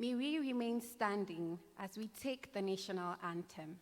May we remain standing as we take the national anthem.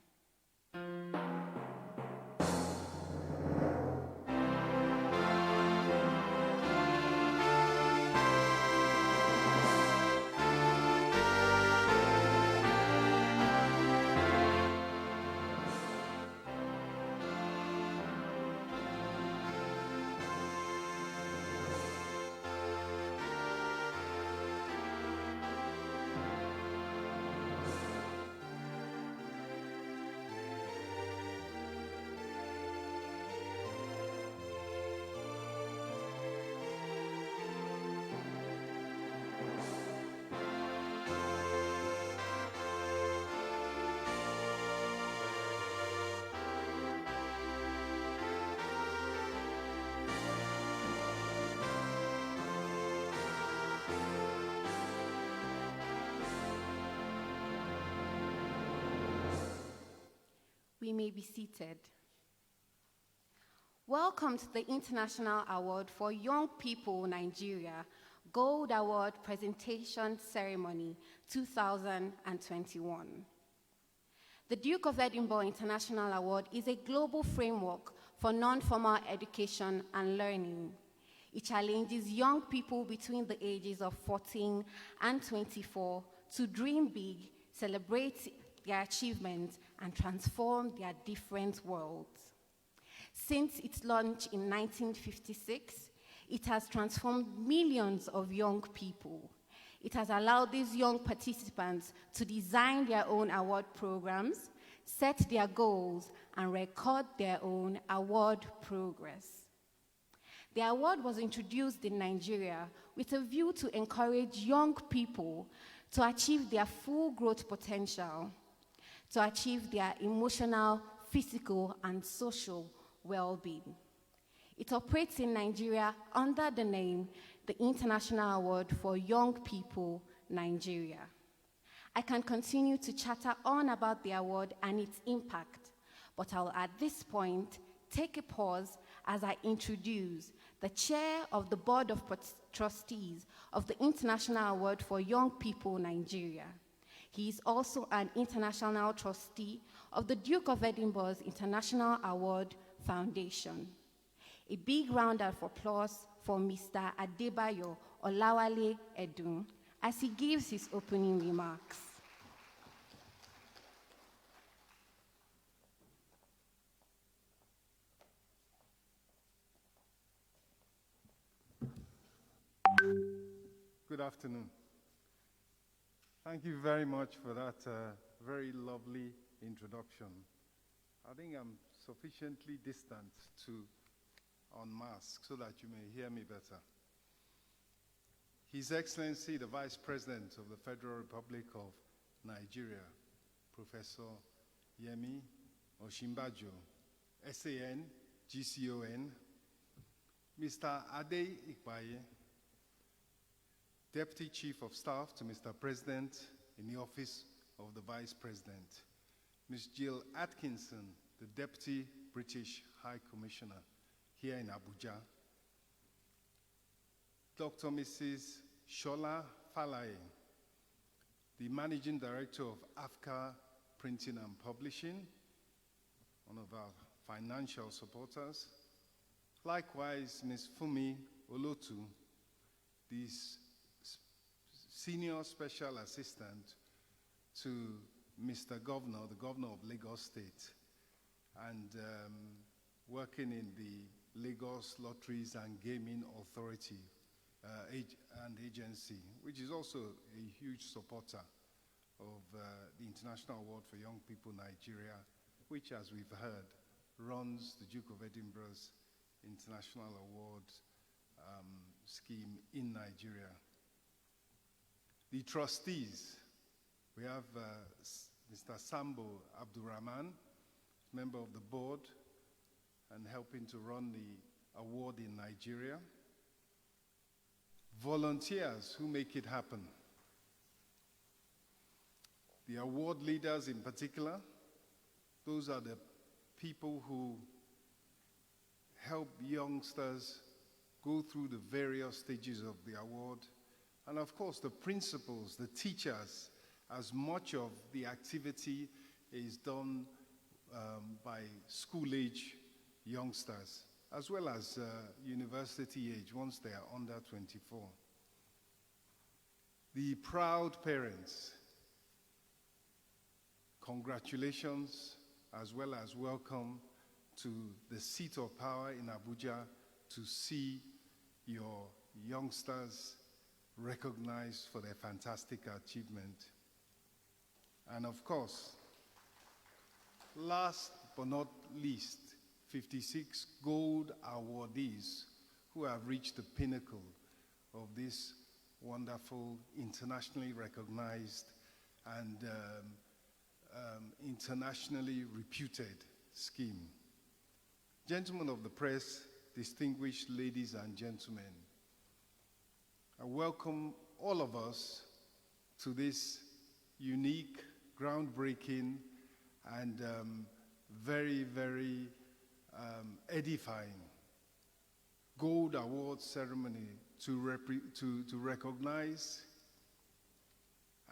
We may be seated. Welcome to the International Award for Young People Nigeria Gold Award Presentation Ceremony 2021. The Duke of Edinburgh International Award is a global framework for non-formal education and learning. It challenges young people between the ages of 14 and 24 to dream big, celebrate their achievements, and transform their different worlds. Since its launch in 1956, it has transformed millions of young people. It has allowed these young participants to design their own award programs, set their goals, and record their own award progress. The award was introduced in Nigeria with a view to encourage young people to achieve their full growth potential, to achieve their emotional, physical, and social well-being. It operates in Nigeria under the name the International Award for Young People, Nigeria. I can continue to chatter on about the award and its impact, but I'll at this point take a pause as I introduce the chair of the Board of Trustees of the International Award for Young People, Nigeria. He is also an international trustee of the Duke of Edinburgh's International Award Foundation. A big round of applause for Mr. Adebayo Olawale Edun as he gives his opening remarks. Good afternoon. Thank you very much for that very lovely introduction. I think I'm sufficiently distant to unmask so that you may hear me better. His Excellency, the Vice President of the Federal Republic of Nigeria, Professor Yemi Osinbajo SAN, GCON, Mr. Ade Ikpaye, Deputy Chief of Staff to Mr. President in the Office of the Vice President, Ms. Jill Atkinson, the Deputy British High Commissioner here in Abuja, Dr. Mrs. Shola Falaye, the Managing Director of AFCA Printing and Publishing, one of our financial supporters. Likewise, Ms. Fumi Olotu, the Senior Special Assistant to Mr. Governor, the Governor of Lagos State, and working in the Lagos Lotteries and Gaming Authority and Agency, which is also a huge supporter of the International Award for Young People Nigeria, which, as we've heard, runs the Duke of Edinburgh's International Award scheme in Nigeria. The trustees, we have Mr. Sambo Abdurrahman, member of the board and helping to run the award in Nigeria. Volunteers who make it happen. The award leaders in particular, those are the people who help youngsters go through the various stages of the award And of course, the principals, the teachers, as much of the activity is done by school-age youngsters, as well as university age once they are under 24. The proud parents, congratulations as well as welcome to the seat of power in Abuja to see your youngsters recognized for their fantastic achievement. And of course, last but not least, 56 gold awardees who have reached the pinnacle of this wonderful, internationally recognized and internationally reputed scheme. Gentlemen of the press, distinguished ladies and gentlemen, I welcome all of us to this unique, groundbreaking, and very, very edifying Gold Award ceremony to recognize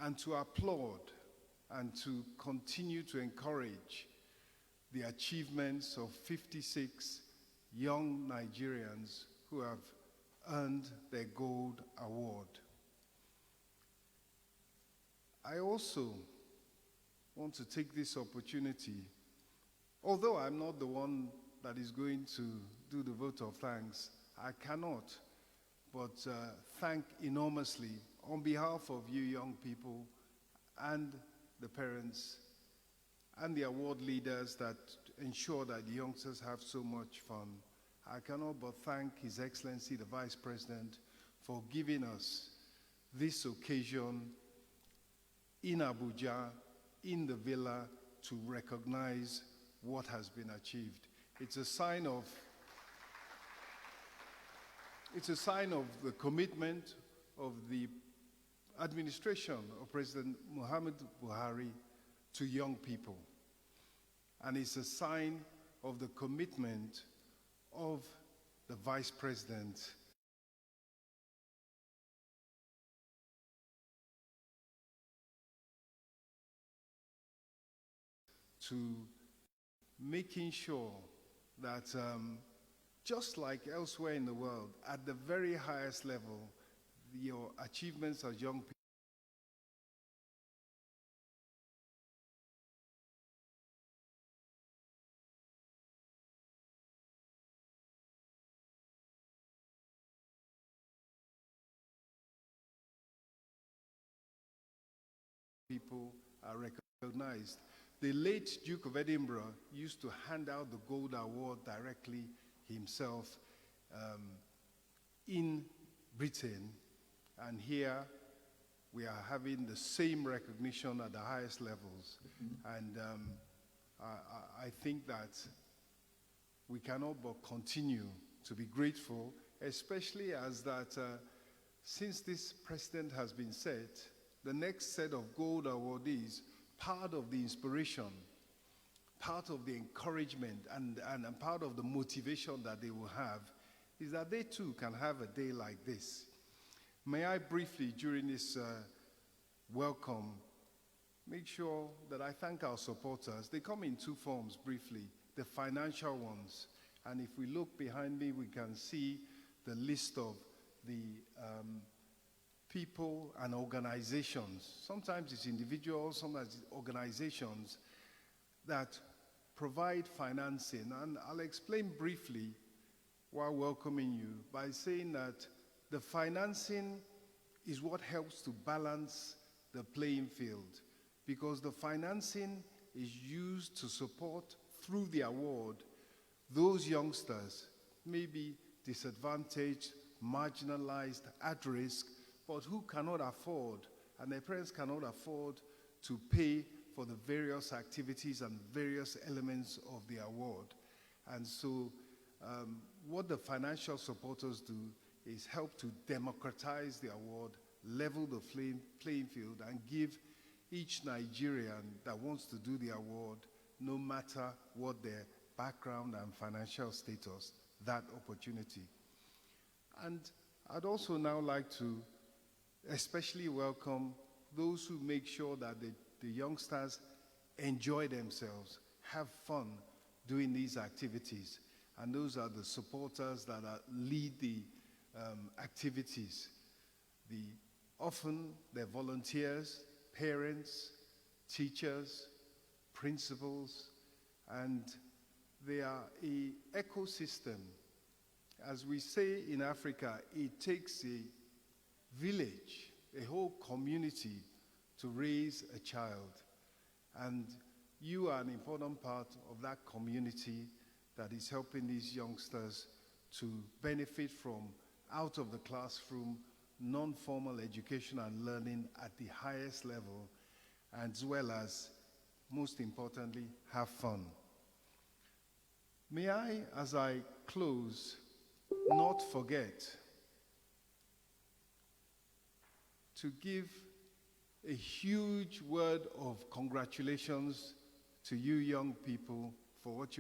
and to applaud and to continue to encourage the achievements of 56 young Nigerians who have earned their Gold Award. I also want to take this opportunity, although I'm not the one that is going to do the vote of thanks, I cannot but thank enormously on behalf of you young people and the parents and the award leaders that ensure that the youngsters have so much fun. I cannot but thank His Excellency, the Vice President, for giving us this occasion in Abuja, in the villa, to recognize what has been achieved. It's a sign of the commitment of the administration of President Muhammad Buhari to young people. And it's a sign of the commitment of the Vice President to making sure that just like elsewhere in the world, at the very highest level, your achievements as young people are recognized. The late Duke of Edinburgh used to hand out the Gold Award directly himself in Britain, and here we are having the same recognition at the highest levels. And I think that we cannot but continue to be grateful, especially as that since this precedent has been set, the next set of gold awardees, part of the inspiration, part of the encouragement, and part of the motivation that they will have is that they too can have a day like this. May I briefly, during this welcome, make sure that I thank our supporters. They come in two forms, briefly. The financial ones. And if we look behind me, we can see the list of the people and organizations. Sometimes it's individuals, sometimes it's organizations that provide financing. And I'll explain briefly while welcoming you by saying that the financing is what helps to balance the playing field, because the financing is used to support, through the award, those youngsters, maybe disadvantaged, marginalized, at risk, but who cannot afford, and their parents cannot afford to pay for the various activities and various elements of the award. And so what the financial supporters do is help to democratize the award, level the playing field, and give each Nigerian that wants to do the award, no matter what their background and financial status, that opportunity. And I'd also now like to especially welcome those who make sure that the youngsters enjoy themselves, have fun doing these activities. And those are the supporters that lead the activities. Often they're volunteers, parents, teachers, principals, and they are an ecosystem. As we say in Africa, it takes a village, a whole community to raise a child. And you are an important part of that community that is helping these youngsters to benefit from out of the classroom, non-formal education and learning at the highest level, as well as, most importantly, have fun. May I, as I close, not forget to give a huge word of congratulations to you young people for what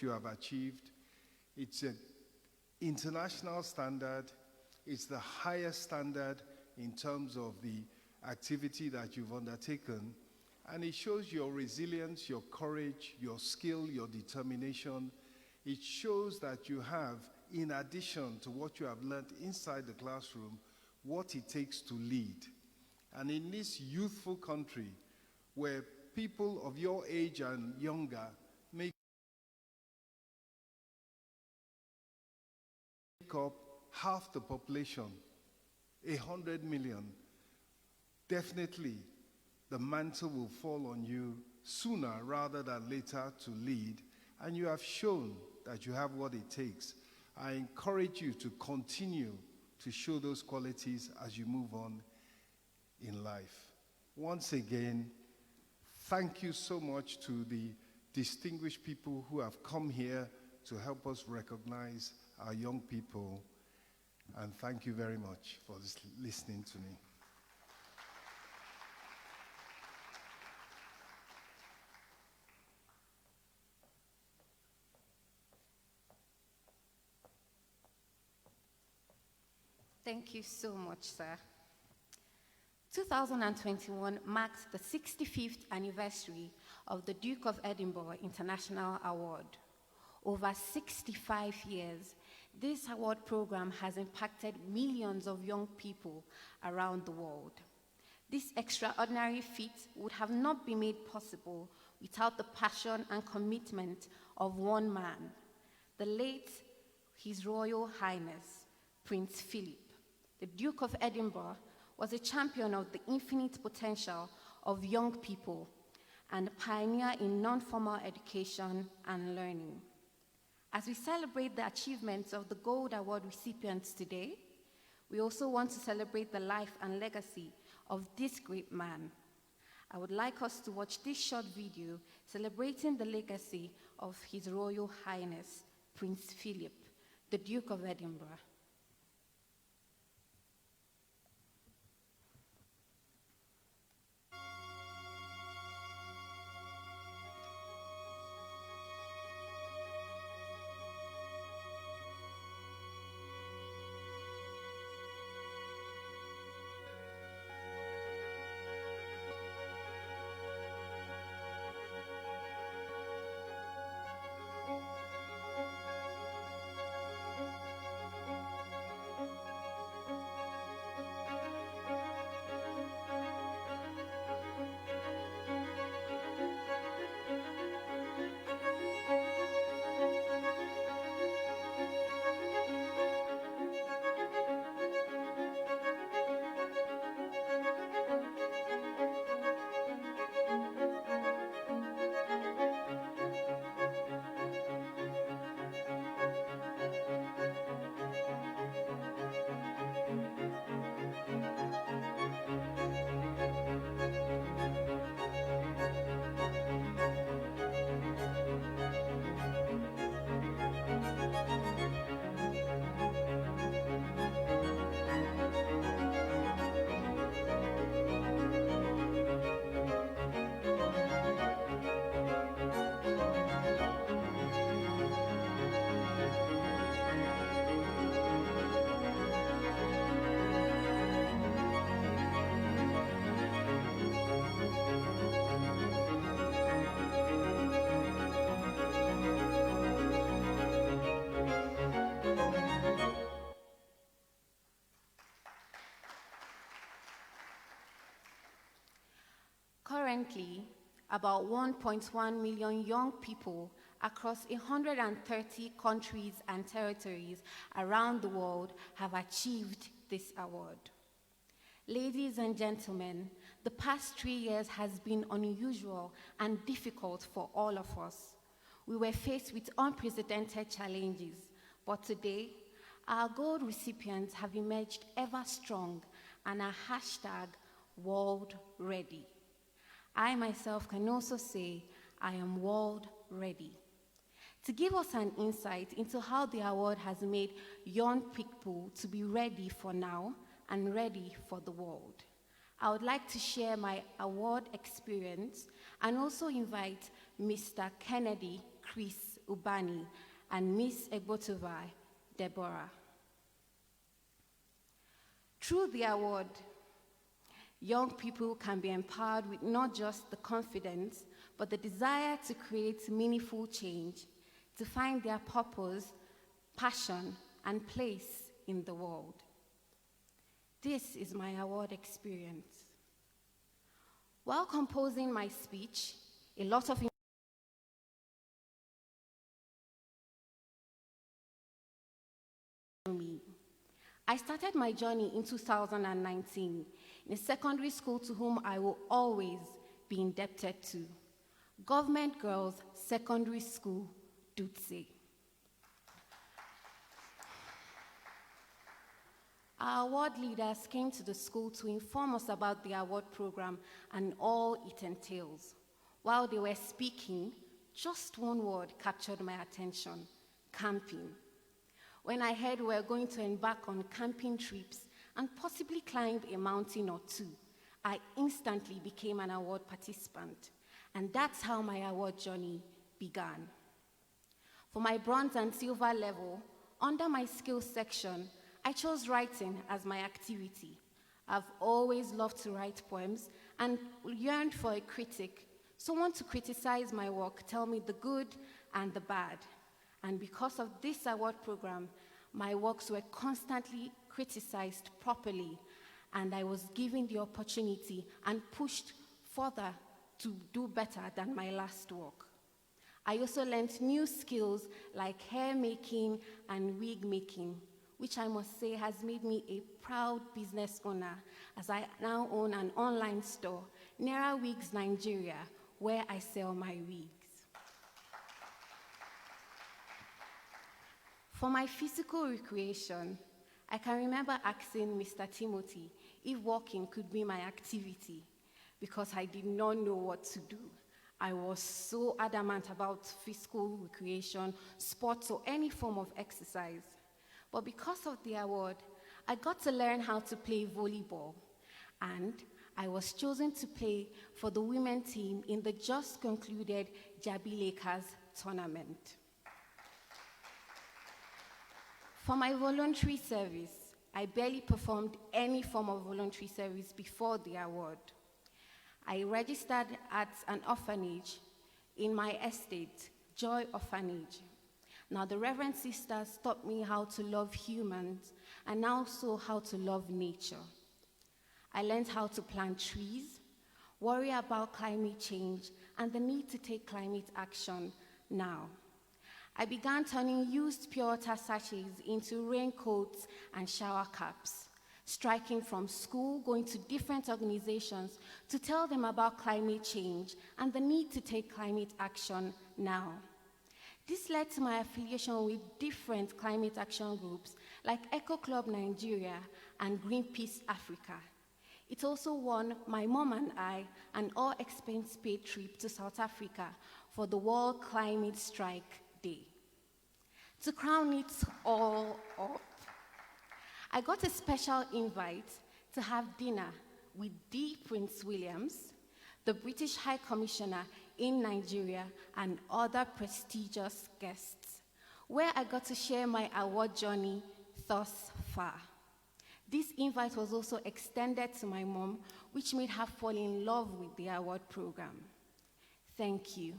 you have achieved. It's an international standard. It's the highest standard in terms of the activity that you've undertaken. And it shows your resilience, your courage, your skill, your determination. It shows that you have, in addition to what you have learned inside the classroom, what it takes to lead. And in this youthful country, where people of your age and younger make up half the population, 100 million, definitely the mantle will fall on you sooner rather than later to lead. And you have shown that you have what it takes. I encourage you to continue to show those qualities as you move on in life. Once again, thank you so much to the distinguished people who have come here to help us recognize our young people. And thank you very much for listening to me. Thank you so much, sir. 2021 marks the 65th anniversary of the Duke of Edinburgh International Award. Over 65 years, this award program has impacted millions of young people around the world. This extraordinary feat would have not been made possible without the passion and commitment of one man, the late His Royal Highness, Prince Philip. The Duke of Edinburgh was a champion of the infinite potential of young people and a pioneer in non-formal education and learning. As we celebrate the achievements of the Gold Award recipients today, we also want to celebrate the life and legacy of this great man. I would like us to watch this short video celebrating the legacy of His Royal Highness, Prince Philip, the Duke of Edinburgh. Currently, about 1.1 million young people across 130 countries and territories around the world have achieved this award. Ladies and gentlemen, the past 3 years has been unusual and difficult for all of us. We were faced with unprecedented challenges, but today, our gold recipients have emerged ever strong and are #world ready. I myself can also say I am world ready. To give us an insight into how the award has made young people to be ready for now and ready for the world, I would like to share my award experience and also invite Mr. Kennedy Chris Ubani and Miss Egbotovai Deborah. Through the award, young people can be empowered with not just the confidence, but the desire to create meaningful change, to find their purpose, passion, and place in the world. This is my award experience. While composing my speech, a lot of me. I started my journey in 2019 in a secondary school to whom I will always be indebted to, Government Girls Secondary School, Dutse. Our award leaders came to the school to inform us about the award program and all it entails. While they were speaking, just one word captured my attention: camping. When I heard we were going to embark on camping trips and possibly climb a mountain or two, I instantly became an award participant. And that's how my award journey began. For my bronze and silver level, under my skills section, I chose writing as my activity. I've always loved to write poems and yearned for a critic, someone to criticize my work, tell me the good and the bad. And because of this award program, my works were constantly criticized properly, and I was given the opportunity and pushed further to do better than my last work. I also learned new skills like hair making and wig making, which I must say has made me a proud business owner, as I now own an online store, Naira Wigs Nigeria, where I sell my wigs. For my physical recreation, I can remember asking Mr. Timothy if walking could be my activity, because I did not know what to do. I was so adamant about physical recreation, sports, or any form of exercise. But because of the award, I got to learn how to play volleyball, and I was chosen to play for the women team in the just concluded Jabi Lakers tournament. For my voluntary service, I barely performed any form of voluntary service before the award. I registered at an orphanage in my estate, Joy Orphanage. Now, the Reverend Sisters taught me how to love humans and also how to love nature. I learned how to plant trees, worry about climate change, and the need to take climate action now. I began turning used pure water sachets into raincoats and shower caps, striking from school, going to different organizations to tell them about climate change and the need to take climate action now. This led to my affiliation with different climate action groups like Eco Club Nigeria and Greenpeace Africa. It also won my mom and I an all-expense-paid trip to South Africa for the World Climate Strike Day. To crown it all up, I got a special invite to have dinner with D. Prince Williams, the British High Commissioner in Nigeria, and other prestigious guests, where I got to share my award journey thus far. This invite was also extended to my mom, which made her fall in love with the award program. Thank you.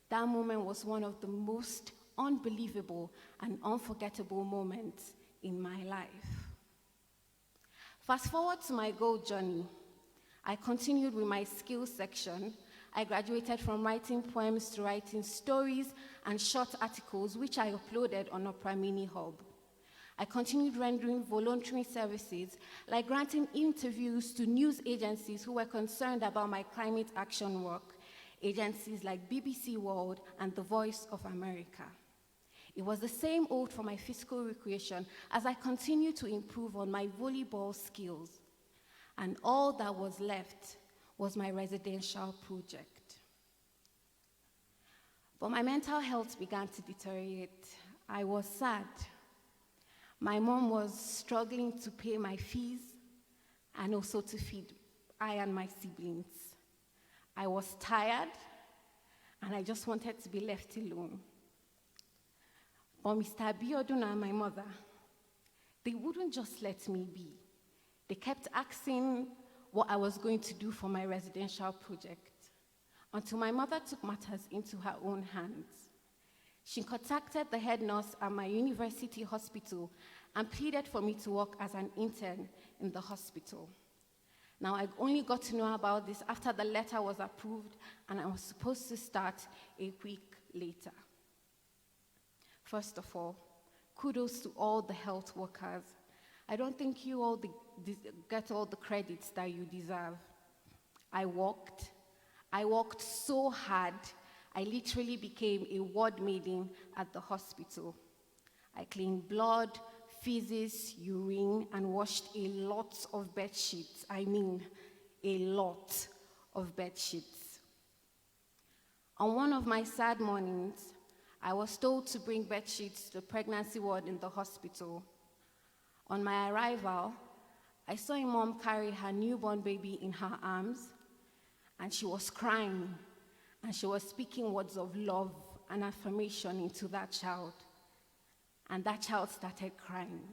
That moment was one of the most unbelievable and unforgettable moments in my life. Fast forward to my gold journey. I continued with my skills section. I graduated from writing poems to writing stories and short articles, which I uploaded on Opera Mini Hub. I continued rendering voluntary services, like granting interviews to news agencies who were concerned about my climate action work, agencies like BBC World and The Voice of America. It was the same old for my physical recreation as I continued to improve on my volleyball skills. And all that was left was my residential project. But my mental health began to deteriorate. I was sad. My mom was struggling to pay my fees and also to feed I and my siblings. I was tired, and I just wanted to be left alone. But Mr. Abiodun and my mother, they wouldn't just let me be. They kept asking what I was going to do for my residential project, until my mother took matters into her own hands. She contacted the head nurse at my university hospital and pleaded for me to work as an intern in the hospital. Now, I only got to know about this after the letter was approved, and I was supposed to start a week later. First of all, kudos to all the health workers. I don't think you all get all the credits that you deserve. I worked so hard. I literally became a ward maiden at the hospital. I cleaned blood, feces, urine, and washed a lot of bed sheets. I mean, a lot of bed sheets. On one of my sad mornings, I was told to bring bed sheets to the pregnancy ward in the hospital. On my arrival, I saw a mom carry her newborn baby in her arms, and she was crying, and she was speaking words of love and affirmation into that child. And that child started crying.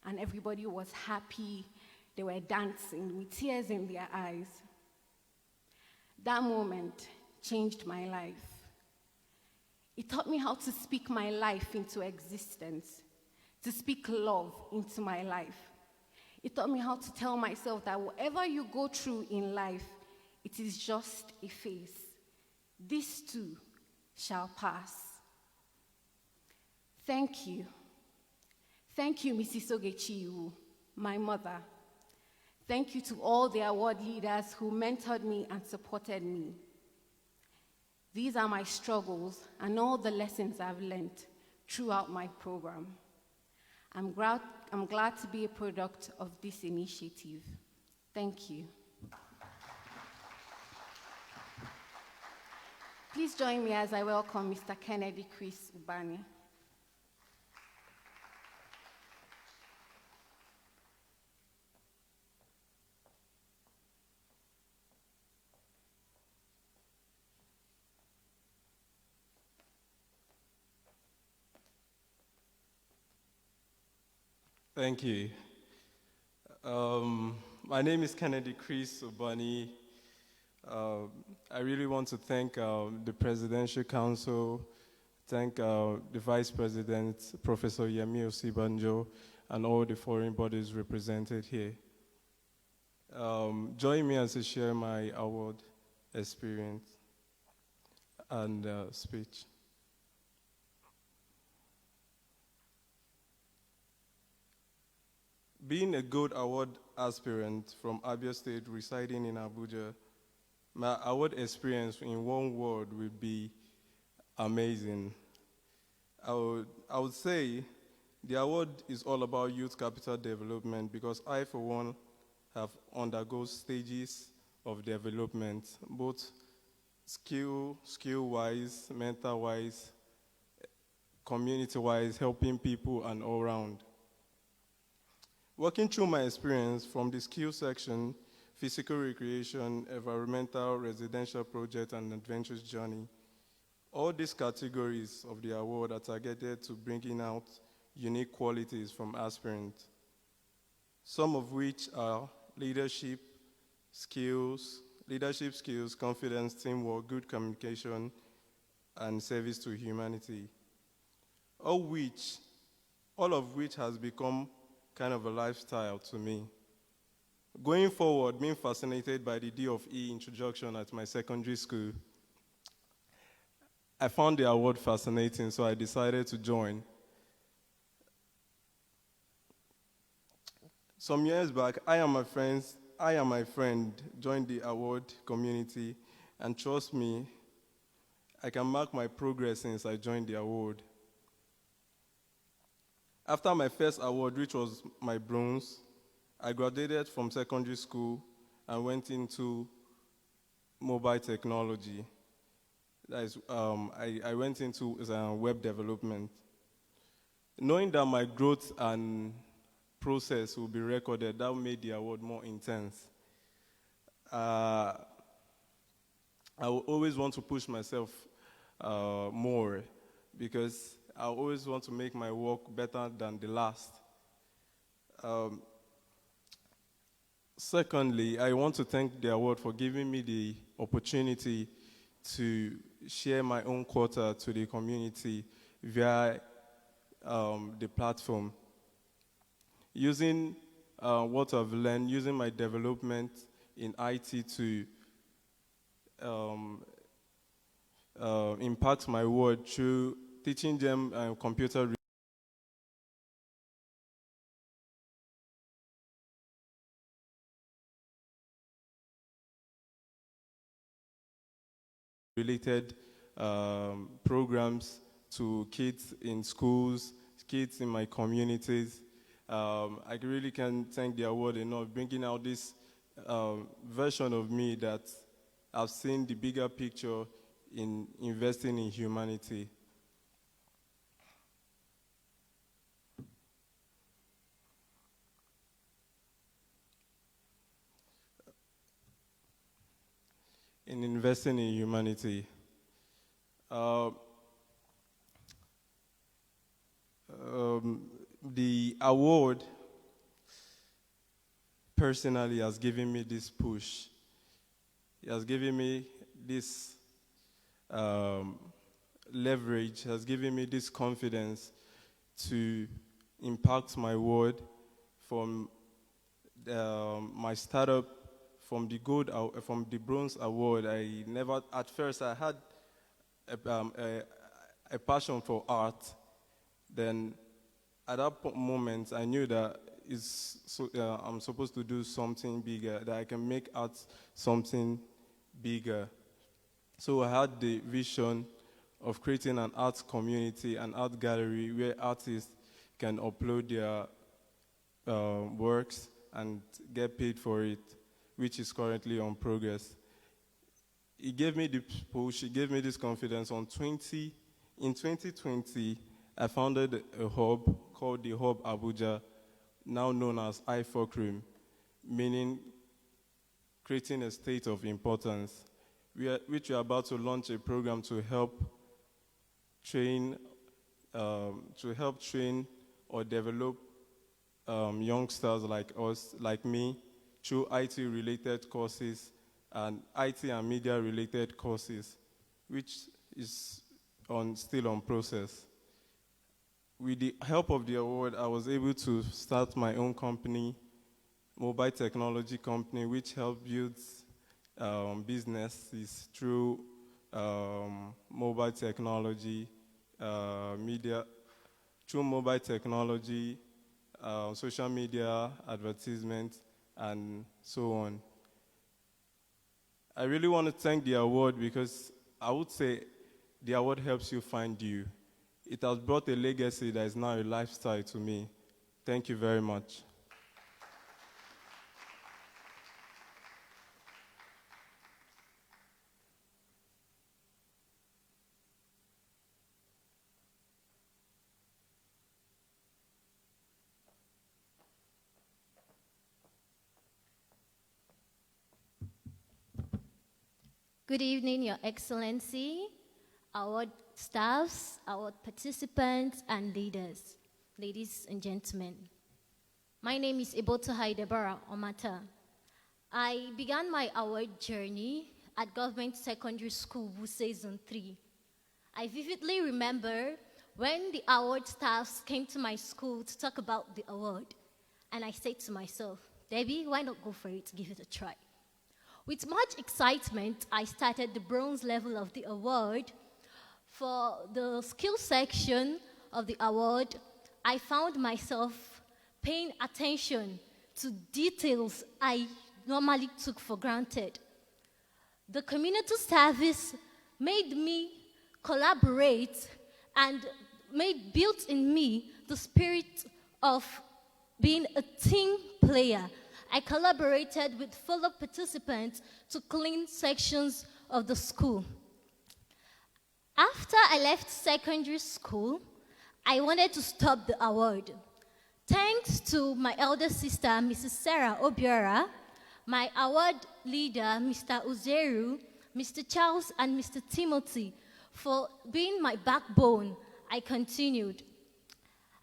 And everybody was happy. They were dancing with tears in their eyes. That moment changed my life. It taught me how to speak my life into existence, to speak love into my life. It taught me how to tell myself that whatever you go through in life, it is just a phase. This too shall pass. Thank you. Thank you, Mrs. Ogechiwu, my mother. Thank you to all the award leaders who mentored me and supported me. These are my struggles and all the lessons I've learned throughout my program. I'm glad to be a product of this initiative. Thank you. Please join me as I welcome Mr. Kennedy Chris Ubani. Thank you. My name is Kennedy Chris Ubani. I really want to thank the Presidential Council, thank the Vice President, Professor Yemi Osinbajo, and all the foreign bodies represented here. Join me as I share my award experience and speech. Being a Gold Award aspirant from Abia State residing in Abuja, my award experience in one word would be amazing. I would say the award is all about youth capital development because I, for one, have undergone stages of development, both skill-wise, mental-wise, community-wise, helping people and all around. Working through my experience from the skill section, physical recreation, environmental, residential project, and adventurous journey, all these categories of the award are targeted to bringing out unique qualities from aspirants, some of which are leadership skills, confidence, teamwork, good communication, and service to humanity, all of which has become kind of a lifestyle to me. Going forward, being fascinated by the D of E introduction at my secondary school, I found the award fascinating, so I decided to join. Some years back, I and my friend joined the award community, and trust me, I can mark my progress since I joined the award. After my first award, which was my bronze, I graduated from secondary school and went into mobile technology. That is, I went into web development. Knowing that my growth and process will be recorded, that made the award more intense. I will always want to push myself more because I always want to make my work better than the last. Secondly, I want to thank the award for giving me the opportunity to share my own quota to the community via the platform. Using what I've learned, using my development in IT to impact my world through teaching them computer related programs to kids in schools, kids in my communities. I really can't thank the award enough, bringing out this version of me that I've seen the bigger picture in investing in humanity. In investing in humanity. The award personally has given me this push. It has given me this leverage, has given me this confidence to impact my world from my startup, from the bronze award. I never, at first I had a passion for art. Then at that moment, I knew that I'm supposed to do something bigger, that I can make art something bigger. So I had the vision of creating an art community, an art gallery where artists can upload their works and get paid for it, which is currently on progress. It gave me the push, it gave me this confidence. In 2020, I founded a hub called the Hub Abuja, now known as I4CRIM, meaning creating a state of importance, which we are about to launch a program to help train or develop youngsters like us, like me, through IT-related courses and IT and media-related courses, which is still on process. With the help of the award, I was able to start my own company, mobile technology company, which helps build businesses through mobile technology, social media, advertisement, and so on. I really want to thank the award because I would say the award helps you find you. It has brought a legacy that is now a lifestyle to me. Thank you very much. Good evening, Your Excellency, award staffs, award participants, and leaders, ladies and gentlemen. My name is Ebotohai Deborah Omata. I began my award journey at Government Secondary School, Wuse Zone 3. I vividly remember when the award staffs came to my school to talk about the award, and I said to myself, Debbie, why not go for it, give it a try? With much excitement, I started the bronze level of the award. For the skill section of the award, I found myself paying attention to details I normally took for granted. The community service made me collaborate and built in me the spirit of being a team player. I collaborated with fellow participants to clean sections of the school. After I left secondary school, I wanted to stop the award. Thanks to my elder sister, Mrs. Sarah Obiora, my award leader, Mr. Uzeru, Mr. Charles, and Mr. Timothy, for being my backbone, I continued.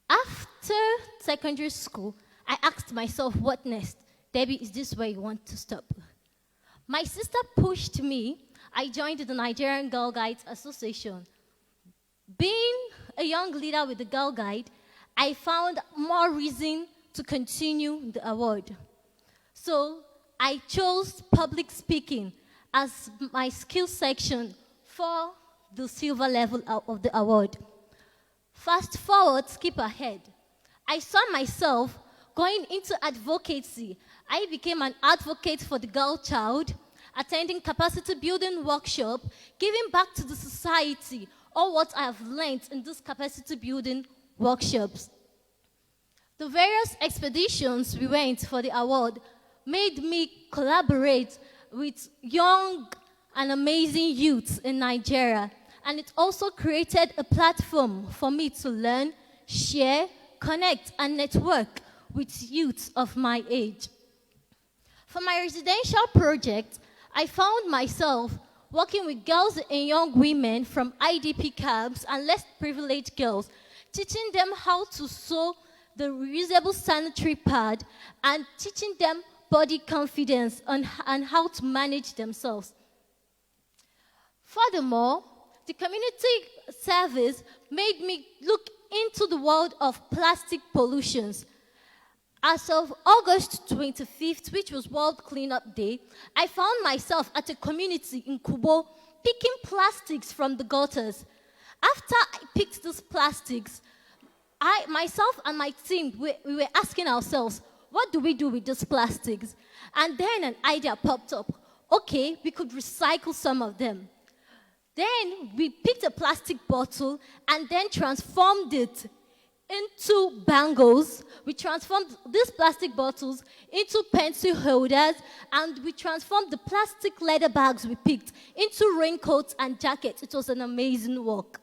After secondary school, I asked myself, what next? Debbie, is this where you want to stop? My sister pushed me. I joined the Nigerian Girl Guides Association. Being a young leader with the Girl Guide, I found more reason to continue the award. So I chose public speaking as my skill section for the silver level of the award. Fast forward, skip ahead. I saw myself going into advocacy. I became an advocate for the girl child, attending capacity building workshop, giving back to the society all what I have learned in these capacity building workshops. The various expeditions we went for the award made me collaborate with young and amazing youths in Nigeria. And it also created a platform for me to learn, share, connect, and network with youths of my age. For my residential project, I found myself working with girls and young women from IDP camps and less privileged girls, teaching them how to sew the reusable sanitary pad and teaching them body confidence and how to manage themselves. Furthermore, the community service made me look into the world of plastic pollutions. As of August 25th, which was World Cleanup Day, I found myself at a community in Kubo picking plastics from the gutters. After I picked these plastics, myself and my team, we were asking ourselves, what do we do with these plastics? And then an idea popped up. Okay, we could recycle some of them. Then we picked a plastic bottle and then transformed it into bangles. We transformed these plastic bottles into pencil holders, and we transformed the plastic leather bags we picked into raincoats and jackets. It was an amazing work.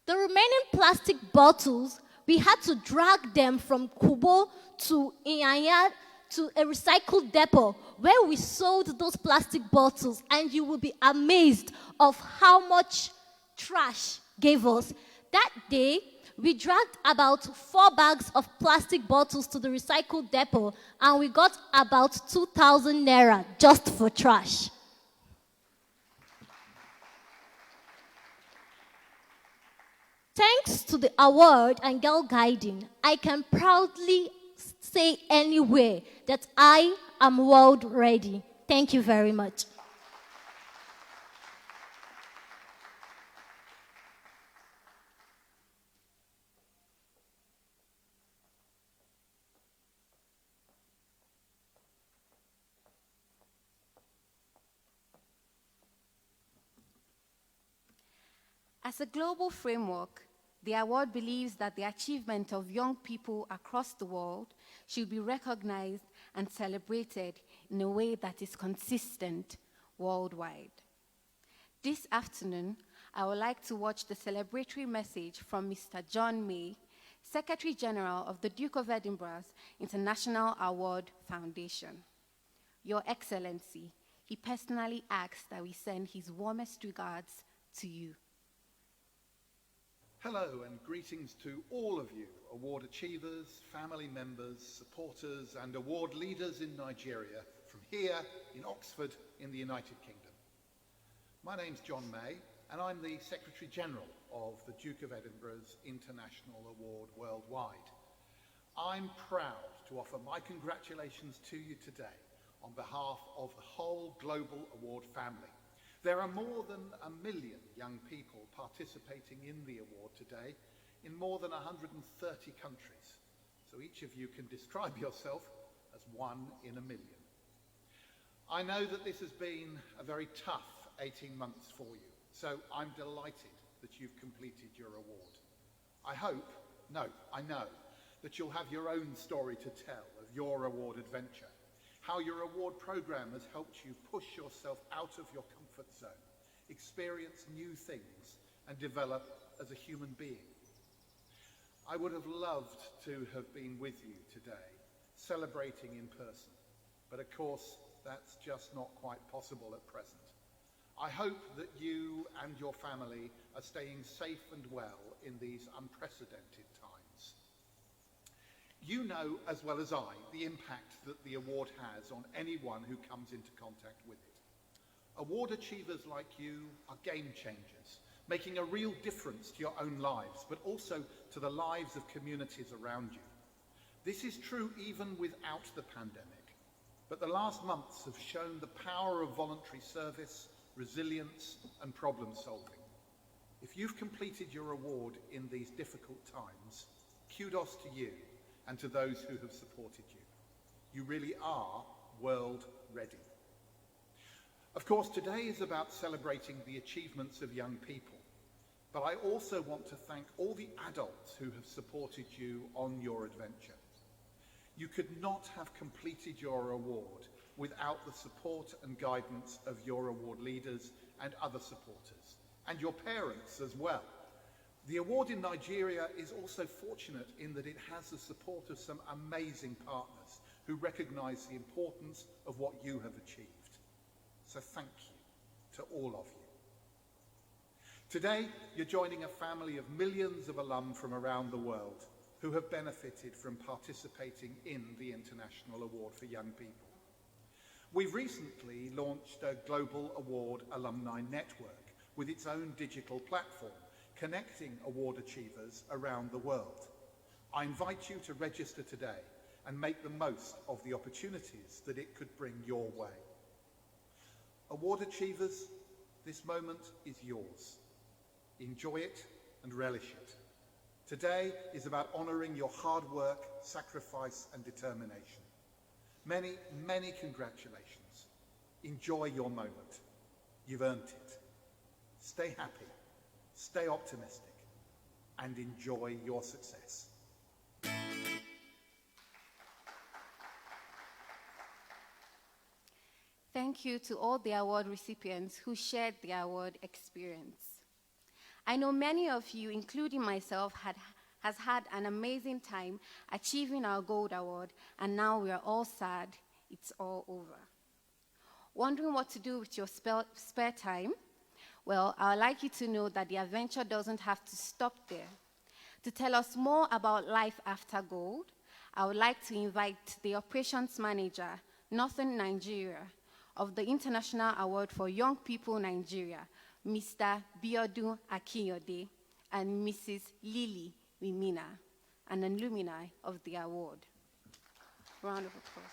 The remaining plastic bottles, we had to drag them from Kubo to Inyanya to a recycled depot where we sold those plastic bottles, and you will be amazed of how much trash gave us. That day, we dragged about 4 bags of plastic bottles to the recycled depot, and we got about 2,000 naira just for trash. Thanks to the award and girl guiding, I can proudly say anywhere that I am world ready. Thank you very much. As a global framework, the award believes that the achievement of young people across the world should be recognized and celebrated in a way that is consistent worldwide. This afternoon, I would like to watch the celebratory message from Mr. John May, Secretary General of the Duke of Edinburgh's International Award Foundation. Your Excellency, he personally asks that we send his warmest regards to you. Hello and greetings to all of you, award achievers, family members, supporters and award leaders in Nigeria from here in Oxford in the United Kingdom. My name's John May and I'm the Secretary General of the Duke of Edinburgh's International Award worldwide. I'm proud to offer my congratulations to you today on behalf of the whole Global Award family. There are more than 1 million young people participating in the award today in more than 130 countries. So each of you can describe yourself as one in a million. I know that this has been a very tough 18 months for you, so I'm delighted that you've completed your award. I know that you'll have your own story to tell of your award adventure, how your award program has helped you push yourself out of your comfort zone, experience new things, and develop as a human being. I would have loved to have been with you today, celebrating in person, but of course, that's just not quite possible at present. I hope that you and your family are staying safe and well in these unprecedented times. You know as well as I the impact that the award has on anyone who comes into contact with it. Award achievers like you are game changers, making a real difference to your own lives, but also to the lives of communities around you. This is true even without the pandemic, but the last months have shown the power of voluntary service, resilience, and problem solving. If you've completed your award in these difficult times, kudos to you and to those who have supported you. You really are world ready. Of course, today is about celebrating the achievements of young people, but I also want to thank all the adults who have supported you on your adventure. You could not have completed your award without the support and guidance of your award leaders and other supporters, and your parents as well. The award in Nigeria is also fortunate in that it has the support of some amazing partners who recognise the importance of what you have achieved. So thank you to all of you. Today, you're joining a family of millions of alum from around the world who have benefited from participating in the International Award for Young People. We've recently launched a Global Award Alumni Network with its own digital platform, connecting award achievers around the world. I invite you to register today and make the most of the opportunities that it could bring your way. Award achievers, this moment is yours. Enjoy it and relish it. Today is about honouring your hard work, sacrifice and determination. Many, many congratulations. Enjoy your moment. You've earned it. Stay happy, stay optimistic, and enjoy your success. Thank you to all the award recipients who shared their award experience. I know many of you, including myself, has had an amazing time achieving our gold award, and now we are all sad it's all over. Wondering what to do with your spare time? Well, I would like you to know that the adventure doesn't have to stop there. To tell us more about life after gold, I would like to invite the operations manager, Northern Nigeria, of the International Award for Young People Nigeria, Mr. Biodun Akinyode, and Mrs. Lily Wimina, an alumni of the award. Round of applause.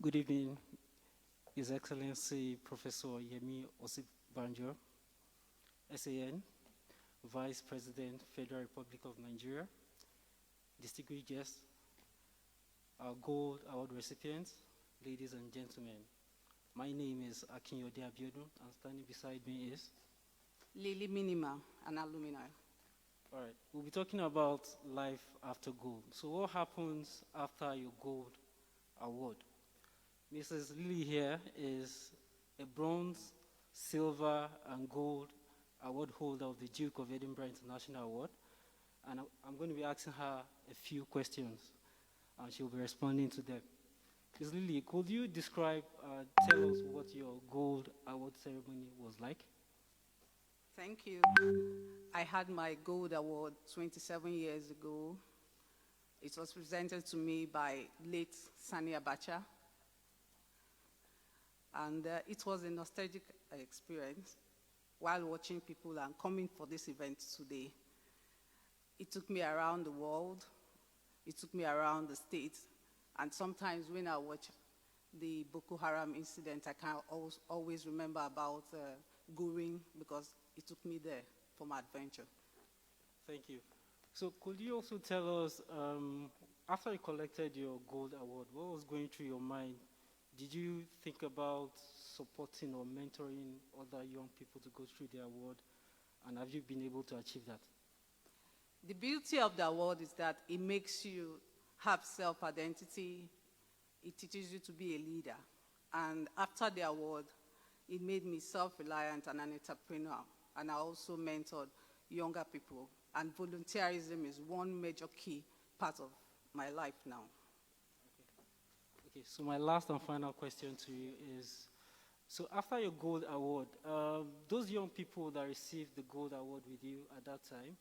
Good evening, His Excellency Professor Yemi Osinbajo SAN, Vice President, Federal Republic of Nigeria, distinguished guests, our Gold Award recipients, ladies and gentlemen. My name is Akinyode Abiodun, and standing beside me is Lily Minima, an alumni. All right, we'll be talking about life after gold. So what happens after your gold award? Mrs. Lily here is a bronze, silver, and gold award holder of the Duke of Edinburgh International Award. And I'm going to be asking her a few questions, and she'll be responding to them. Ms. Lily, could you describe, tell us what your gold award ceremony was like? Thank you. I had my Gold Award 27 years ago. It was presented to me by late Sani Abacha. And it was a nostalgic experience while watching people and coming for this event today. It took me around the world. It took me around the States. And sometimes when I watch the Boko Haram incident, I can always remember about Goring because it took me there for my adventure. Thank you. So could you also tell us, after you collected your gold award, what was going through your mind? Did you think about supporting or mentoring other young people to go through the award? And have you been able to achieve that? The beauty of the award is that it makes you have self-identity. It teaches you to be a leader. And after the award, it made me self-reliant and an entrepreneur. And I also mentored younger people. And volunteerism is one major key part of my life now. Okay, so my last and final question to you is, so after your gold award, those young people that received the gold award with you at that time,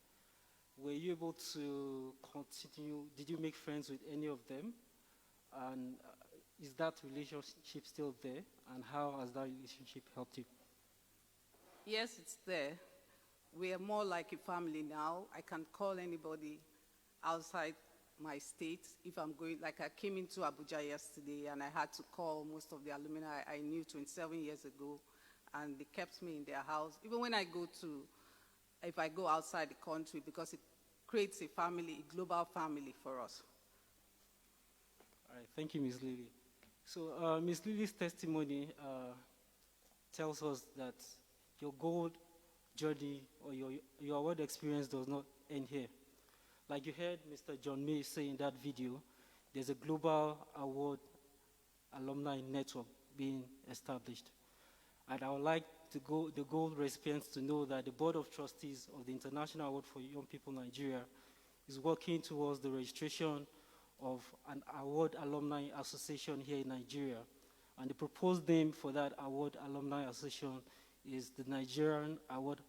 were you able to continue? Did you make friends with any of them? And is that relationship still there? And how has that relationship helped you? Yes, it's there. We are more like a family now. I can call anybody outside my state if I'm going, like I came into Abuja yesterday and I had to call most of the alumni I knew 27 years ago, and they kept me in their house. Even when I go to, if I go outside the country, because it creates a family, a global family for us. All right, thank you, Ms. Lily. So Ms. Lily's testimony tells us that your gold journey or your award experience does not end here. Like you heard Mr. John May say in that video, there's a global award alumni network being established. And I would like the gold recipients to know that the Board of Trustees of the International Award for Young People Nigeria is working towards the registration of an award alumni association here in Nigeria. And the proposed name for that award alumni association is the Nigerian Award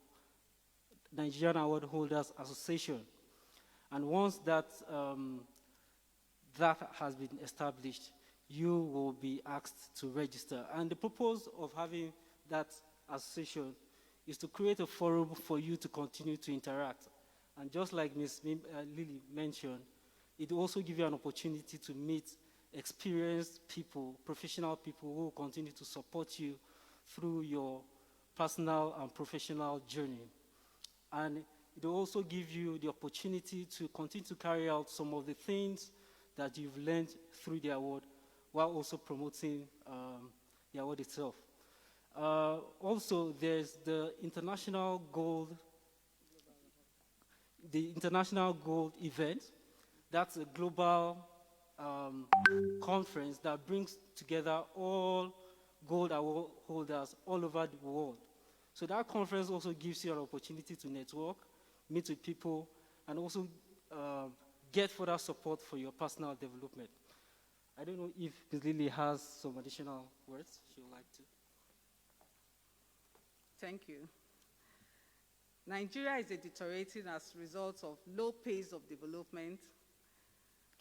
Holders Association. And once that has been established, you will be asked to register. And the purpose of having that association is to create a forum for you to continue to interact. And just like Ms. Lily mentioned, it will also give you an opportunity to meet experienced people, professional people who will continue to support you through your personal and professional journey. And it will also give you the opportunity to continue to carry out some of the things that you've learned through the award while also promoting the award itself. Also, there's the International Gold event. That's a global conference that brings together all gold award holders all over the world. So that conference also gives you an opportunity to network, meet with people, and also get further support for your personal development. I don't know if Ms. Lily has some additional words she would like to. Thank you. Nigeria is deteriorating as a result of low pace of development,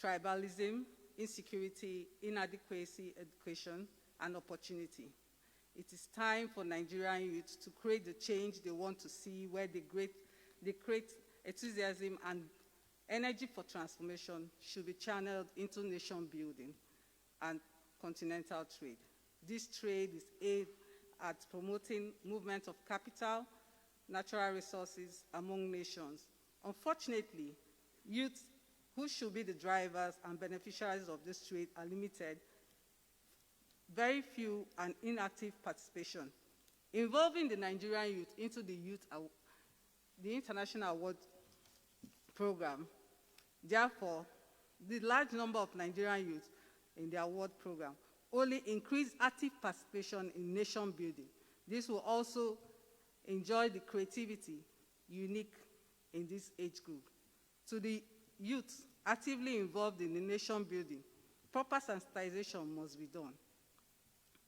tribalism, insecurity, inadequacy, education, and opportunity. It is time for Nigerian youth to create the change they want to see, where they create enthusiasm and energy for transformation should be channeled into nation building and continental trade. This trade is aimed at promoting movement of capital, natural resources among nations. Unfortunately, youth who should be the drivers and beneficiaries of this trade are limited, very few and inactive participation. Involving the Nigerian youth into the International Award Program, therefore, the large number of Nigerian youth in the award program only increase active participation in nation building. This will also enjoy the creativity unique in this age group. To the youth actively involved in the nation building, proper sensitization must be done.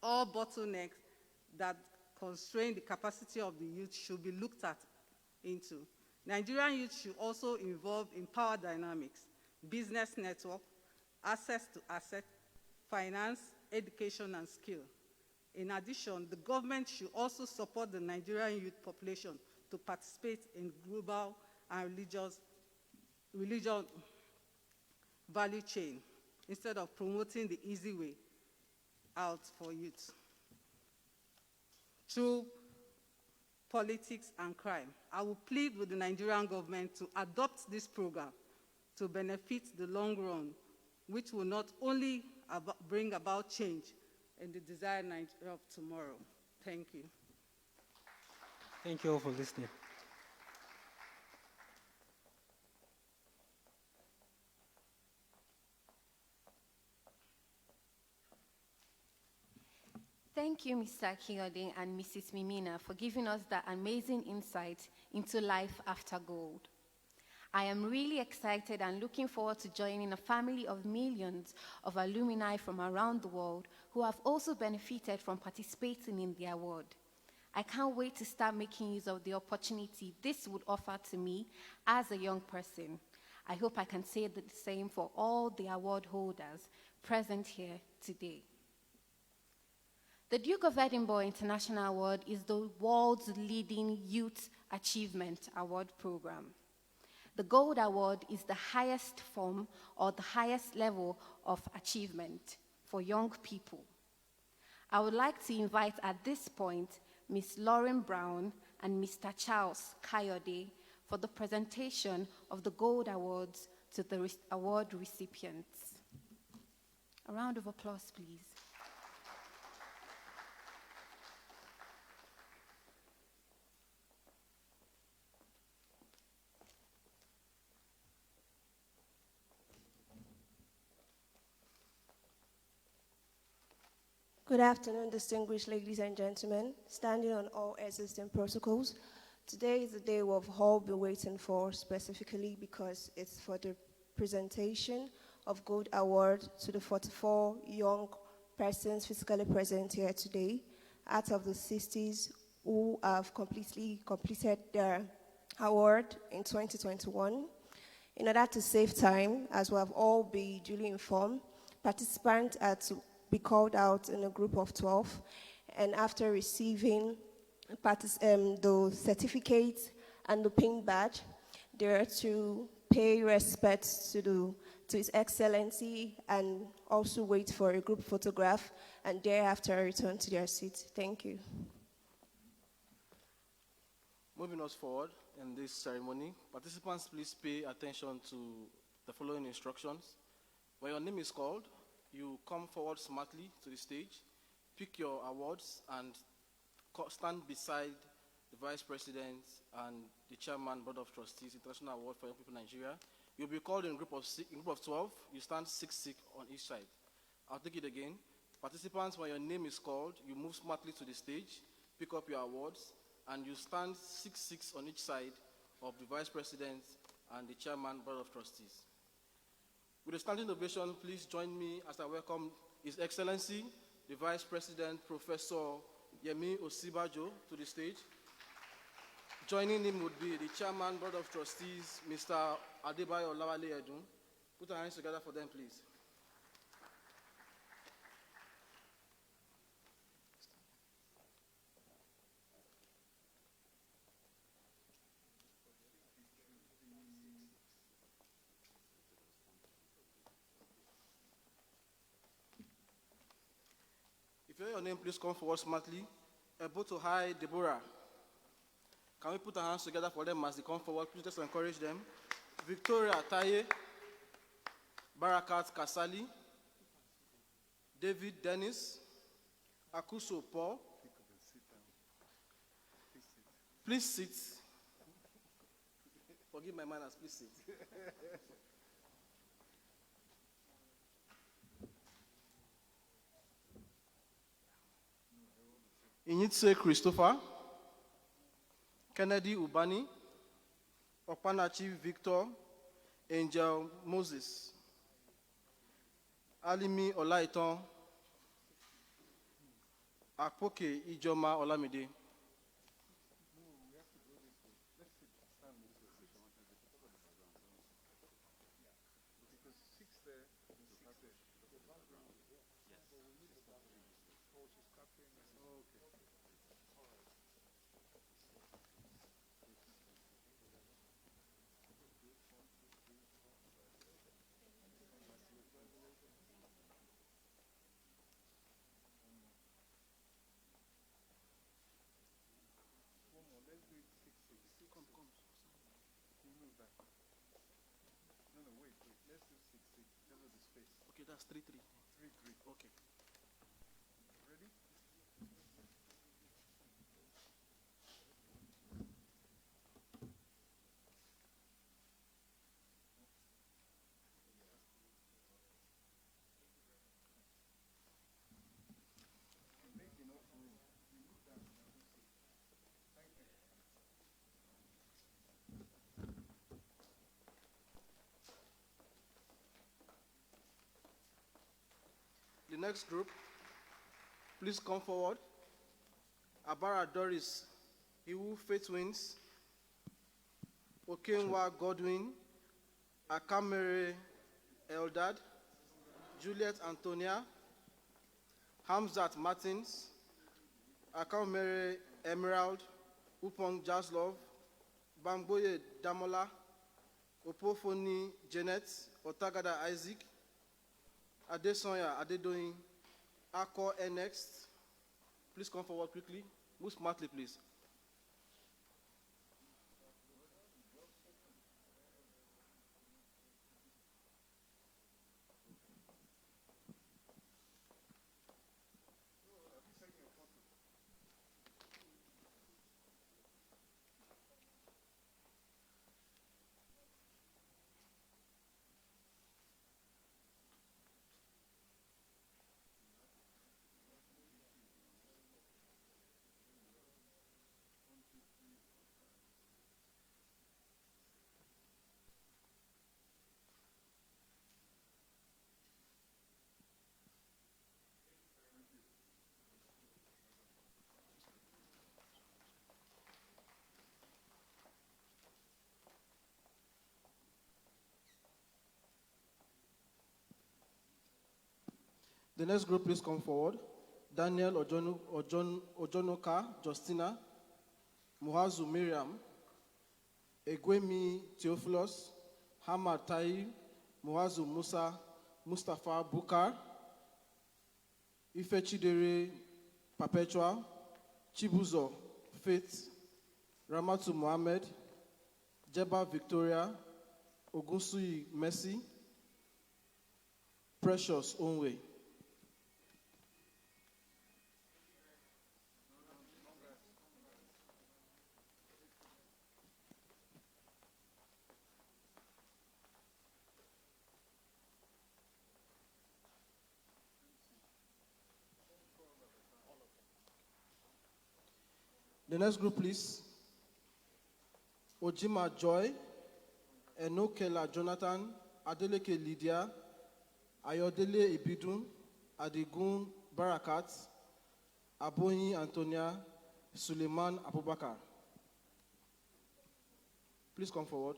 All bottlenecks that constrain the capacity of the youth should be looked at into. Nigerian youth should also involve in power dynamics, business network, access to asset, finance, education, and skill. In addition, the government should also support the Nigerian youth population to participate in global and religion value chain instead of promoting the easy way out for youth. Through politics and crime, I will plead with the Nigerian government to adopt this program to benefit the long run, which will not only bring about change in the desired Nigeria of tomorrow. Thank you. Thank you all for listening. Thank you, Mr. Kiyode and Mrs. Mimina, for giving us that amazing insight into life after gold. I am really excited and looking forward to joining a family of millions of alumni from around the world who have also benefited from participating in the award. I can't wait to start making use of the opportunity this would offer to me as a young person. I hope I can say the same for all the award holders present here today. The Duke of Edinburgh International Award is the world's leading youth achievement award program. The Gold Award is the highest form or the highest level of achievement for young people. I would like to invite at this point Ms. Lauren Brown and Mr. Charles Kayode for the presentation of the Gold Awards to the award recipients. A round of applause, please. Good afternoon, distinguished ladies and gentlemen. Standing on all existing protocols, today is the day we've all been waiting for, specifically because it's for the presentation of Gold Award to the 44 young persons physically present here today, out of the 60s who have completed their award in 2021. In order to save time, as we have all been duly informed, participants are to be called out in a group of 12, and after receiving the certificate and the pin badge, they are to pay respect to His Excellency and also wait for a group photograph, and thereafter return to their seats. Thank you. Moving us forward in this ceremony, participants please pay attention to the following instructions. When your name is called, you come forward smartly to the stage, pick your awards, and stand beside the Vice President and the Chairman, Board of Trustees, International Award for Young People in Nigeria. You'll be called in a group of 12. You stand 6 on each side. I'll take it again. Participants, when your name is called, you move smartly to the stage, pick up your awards, and you stand 6 on each side of the Vice President and the Chairman, Board of Trustees. With a standing ovation, please join me as I welcome His Excellency, the Vice President, Professor Yemi Osinbajo, to the stage. Joining him would be the Chairman, Board of Trustees, Mr. Adebayo Lawale Edun. Put our hands together for them, please. If you hear your name, please come forward smartly. Eboto High Deborah. Can we put our hands together for them as they come forward? Please just encourage them. Victoria Taye. Barakat Kasali. David Dennis. Akuso Paul. Please sit. Forgive my manners, please sit. Inyitse Christopher, Kennedy Ubani, Okpanachi Victor, Angel Moses, Alimi Olaiton, Akpoke Ijoma Olamide. Okay, that's 3-3. 3-3. Okay. Ready? Make enough room. You move that. Thank you. The next group, please come forward. Abara Doris, Iwu Faith Wins, Okenwa Godwin, Akamere Eldad, Juliet Antonia, Hamzat Martins, Akamere Emerald, Upong Jaslov, Bamboye Damola, Opofoni Janet, Otagada Isaac, Adesonya Adedoyin, Akko next. Please come forward quickly. Move smartly, please. The next group, please come forward. Daniel Ojonoka Justina, Muhazu Miriam, Egwemi Theophilus, Hamad Tai, Muhazu Musa, Mustafa Bukar, Ifechidere Perpetua, Chibuzo Faith, Ramatu Mohammed, Jeba Victoria, Ogunsui Mercy, Precious Onwe. The next group, please. Ojima Joy, Enokela Jonathan, Adeleke Lydia, Ayodele Ibidun, Adigun Barakat, Aboyi Antonia, Suleiman Abubakar. Please come forward.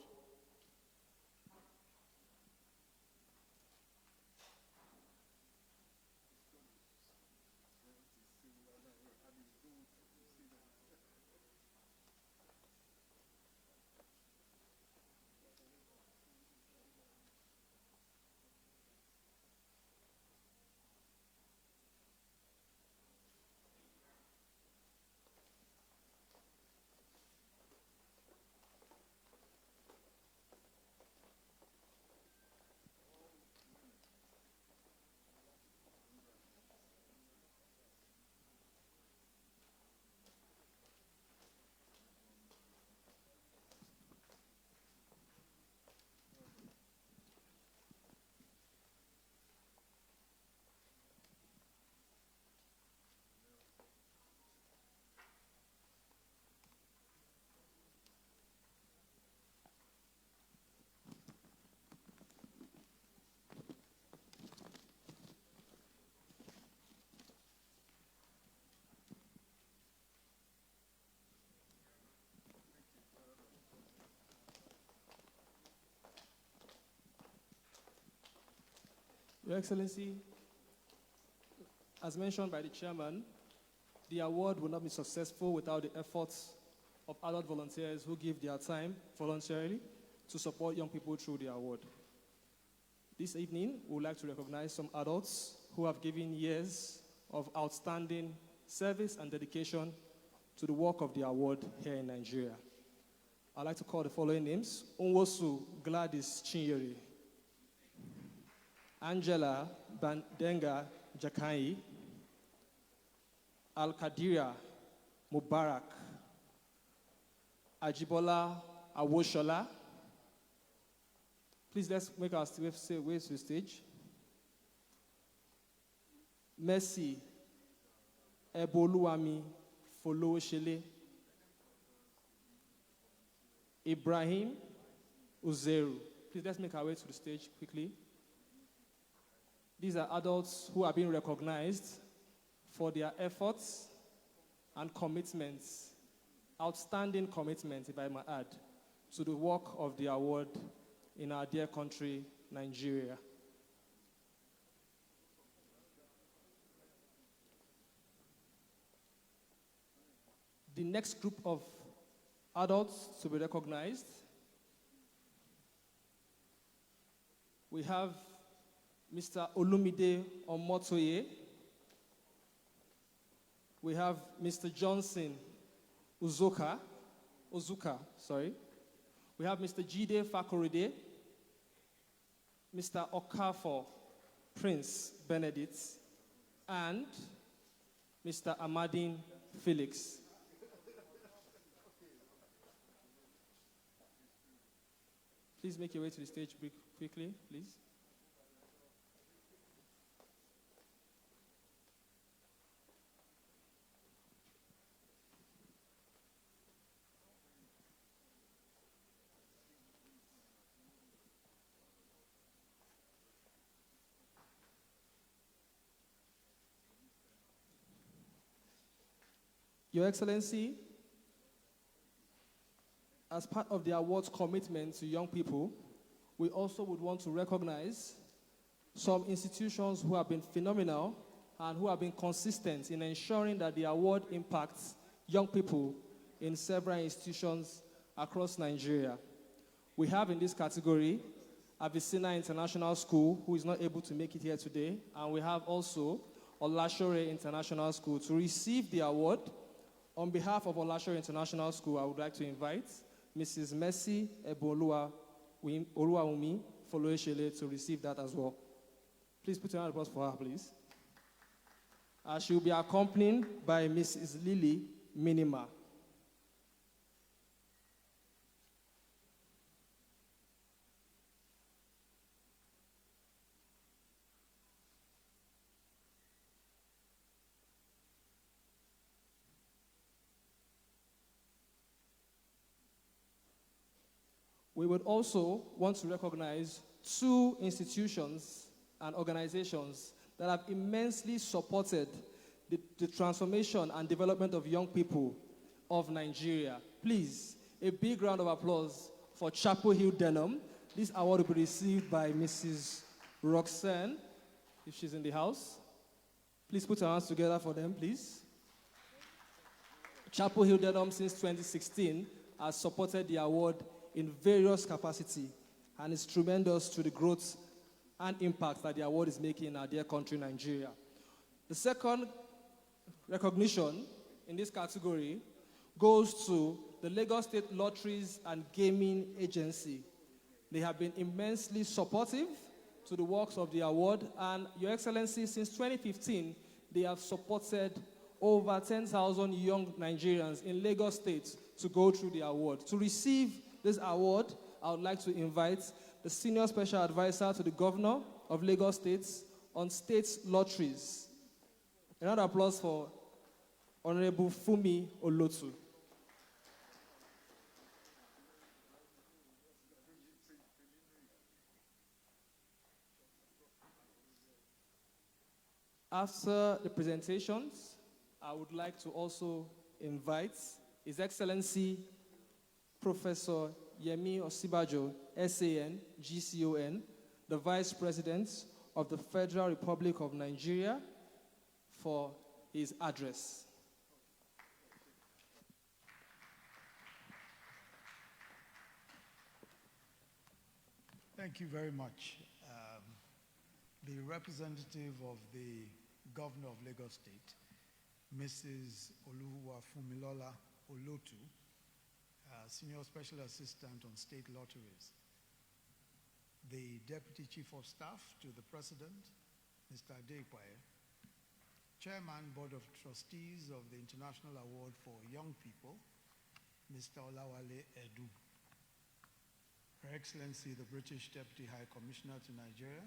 Your Excellency, as mentioned by the chairman, the award will not be successful without the efforts of adult volunteers who give their time voluntarily to support young people through the award. This evening, we would like to recognize some adults who have given years of outstanding service and dedication to the work of the award here in Nigeria. I'd like to call the following names: Onwosu Gladys Chinyere, Angela Bandenga Jakai, Al-Kadira Mubarak, Ajibola Awoshola. Please let's make our way to the stage. Mercy Eboluwami Folowosele, Ibrahim Uzeru. Please let's make our way to the stage quickly. These are adults who are being recognized for their efforts and commitments, outstanding commitments, if I might add, to the work of the award in our dear country, Nigeria. The next group of adults to be recognized, we have Mr. Olumide Omotoye. We have Mr. Johnson Ozuka. We have Mr. Jide Fakoride, Mr. Okafor Prince Benedict, and Mr. Amadine Felix. Please make your way to the stage quickly, please. Your Excellency, as part of the award's commitment to young people, we also would want to recognize some institutions who have been phenomenal and who have been consistent in ensuring that the award impacts young people in several institutions across Nigeria. We have in this category Avicenna International School, who is not able to make it here today, and we have also Olashore International School. To receive the award, on behalf of Olashore International School, I would like to invite Mrs. Mercy Oluwawumi Folowosele to receive that as well. Please put your hand up for her, please. She will be accompanied by Mrs. Lily Minima. We would also want to recognize two institutions and organizations that have immensely supported the transformation and development of young people of Nigeria. Please, a big round of applause for Chapel Hill Denham. This award will be received by Mrs. Roxanne, if she's in the house. Please put your hands together for them, please. Chapel Hill Denham, since 2016, has supported the award in various capacity, and it's tremendous to the growth and impact that the award is making in our dear country, Nigeria. The second recognition in this category goes to the Lagos State Lotteries and Gaming Agency. They have been immensely supportive to the works of the award, and Your Excellency, since 2015, they have supported over 10,000 young Nigerians in Lagos State to go through the award. To receive this award, I would like to invite the Senior Special Advisor to the Governor of Lagos State on state lotteries. Another applause for Honorable Fumi Olotu. After the presentations, I would like to also invite His Excellency Professor Yemi Osinbajo SAN, GCON, the Vice President of the Federal Republic of Nigeria, for his address. Thank you very much. The representative of the Governor of Lagos State, Mrs. Oluwafunmilola Olotu, Senior Special Assistant on State Lotteries, the Deputy Chief of Staff to the President, Mr. Adekwaye, Chairman, Board of Trustees of the International Award for Young People, Mr. Olawale Edu, Her Excellency, the British Deputy High Commissioner to Nigeria,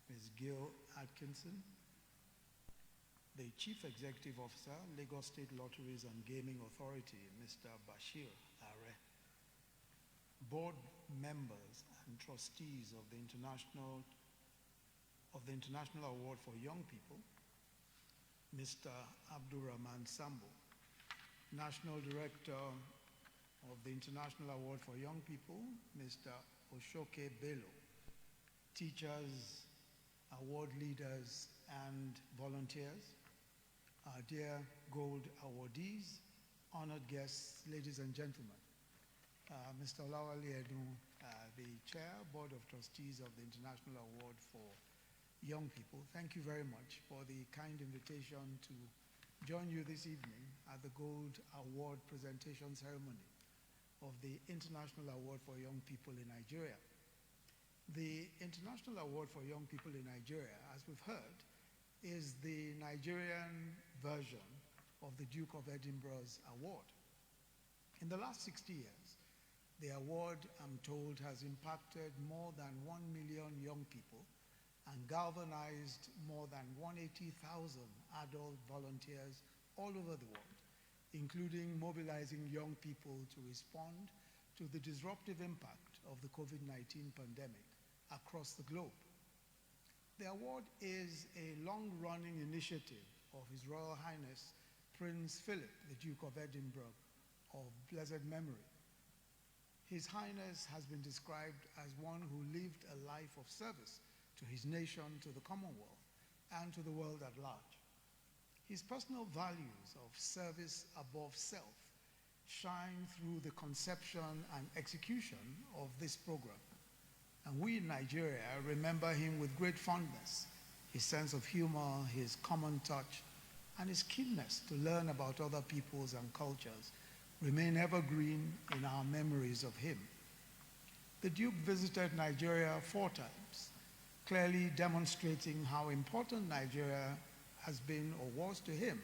Ms. Gil Atkinson, the Chief Executive Officer, Lagos State Lotteries and Gaming Authority, Mr. Bashir Are, board members and trustees of the International Award for Young People, Mr. Abdurrahman Sambo, National Director of the International Award for Young People, Mr. Oshoke Bello, teachers, award leaders, and volunteers, our dear gold awardees, honored guests, ladies and gentlemen. Mr. Olawale Edu, the Chair, Board of Trustees of the International Award for Young People, thank you very much for the kind invitation to join you this evening at the Gold Award presentation ceremony of the International Award for Young People in Nigeria. The International Award for Young People in Nigeria, as we've heard, is the Nigerian version of the Duke of Edinburgh's award. In the last 60 years, the award, I'm told, has impacted more than 1 million young people and galvanized more than 180,000 adult volunteers all over the world, including mobilizing young people to respond to the disruptive impact of the COVID-19 pandemic across the globe. The award is a long-running initiative of His Royal Highness Prince Philip, the Duke of Edinburgh, of blessed memory. His Highness has been described as one who lived a life of service to his nation, to the Commonwealth, and to the world at large. His personal values of service above self shine through the conception and execution of this program. And we in Nigeria remember him with great fondness, his sense of humor, his common touch, and his keenness to learn about other peoples and cultures remain evergreen in our memories of him. The Duke visited Nigeria 4 times, clearly demonstrating how important Nigeria has been or was to him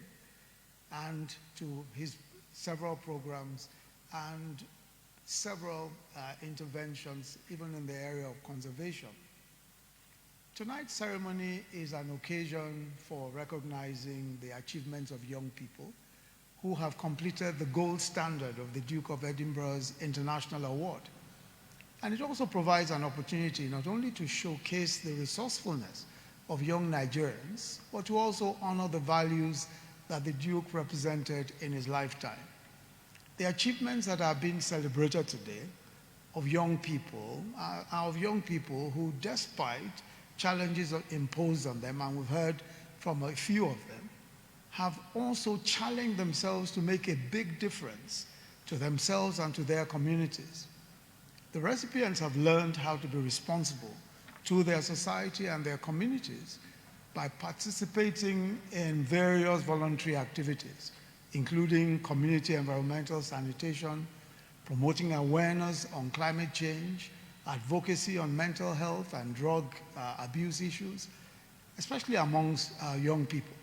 and to his several programs and several interventions, even in the area of conservation. Tonight's ceremony is an occasion for recognizing the achievements of young people who have completed the gold standard of the Duke of Edinburgh's International Award. And it also provides an opportunity not only to showcase the resourcefulness of young Nigerians, but to also honor the values that the Duke represented in his lifetime. The achievements that are being celebrated today of young people are of young people who, despite challenges imposed on them, and we've heard from a few of them, have also challenged themselves to make a big difference to themselves and to their communities. The recipients have learned how to be responsible to their society and their communities by participating in various voluntary activities, including community environmental sanitation, promoting awareness on climate change, advocacy on mental health and drug abuse issues, especially amongst young people.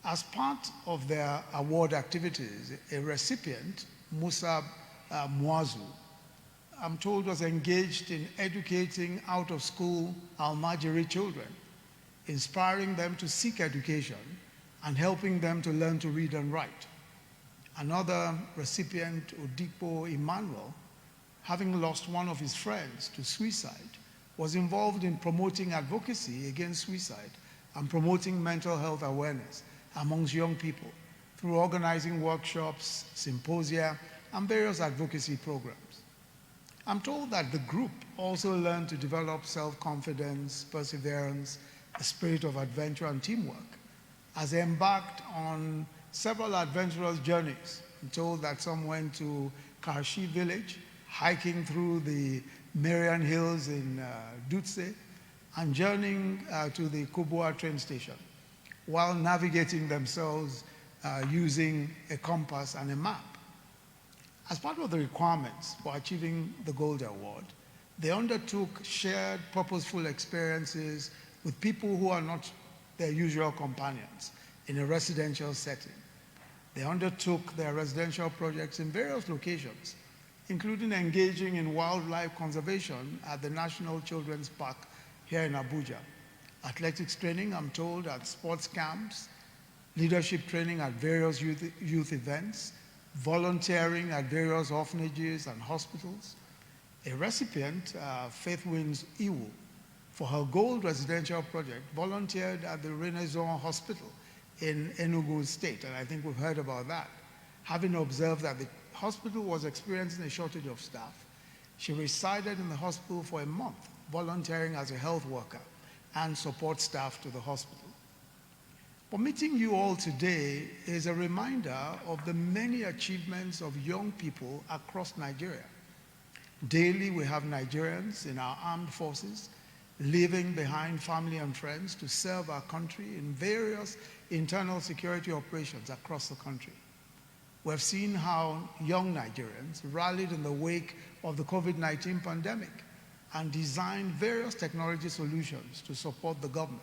As part of their award activities, a recipient, Musa Muazu, I'm told, was engaged in educating out-of-school Almajiri children, inspiring them to seek education and helping them to learn to read and write. Another recipient, Odipo Emmanuel, having lost one of his friends to suicide, was involved in promoting advocacy against suicide and promoting mental health awareness amongst young people through organizing workshops, symposia, and various advocacy programs. I'm told that the group also learned to develop self-confidence, perseverance, a spirit of adventure and teamwork, has embarked on several adventurous journeys. I'm told that some went to Karshi village, hiking through the Marian Hills in Dutse, and journeying to the Kubwa train station, while navigating themselves using a compass and a map. As part of the requirements for achieving the Gold Award, they undertook shared purposeful experiences with people who are not their usual companions in a residential setting. They undertook their residential projects in various locations, including engaging in wildlife conservation at the National Children's Park here in Abuja, athletics training, I'm told, at sports camps, leadership training at various youth events, volunteering at various orphanages and hospitals. A recipient, Faith Wins Iwu, for her gold residential project, volunteered at the Renaissance Hospital in Enugu State, and I think we've heard about that. Having observed that the hospital was experiencing a shortage of staff, she resided in the hospital for a month, volunteering as a health worker and support staff to the hospital. But meeting you all today is a reminder of the many achievements of young people across Nigeria. Daily, we have Nigerians in our armed forces leaving behind family and friends to serve our country in various internal security operations across the country. We've seen how young Nigerians rallied in the wake of the COVID-19 pandemic and designed various technology solutions to support the government.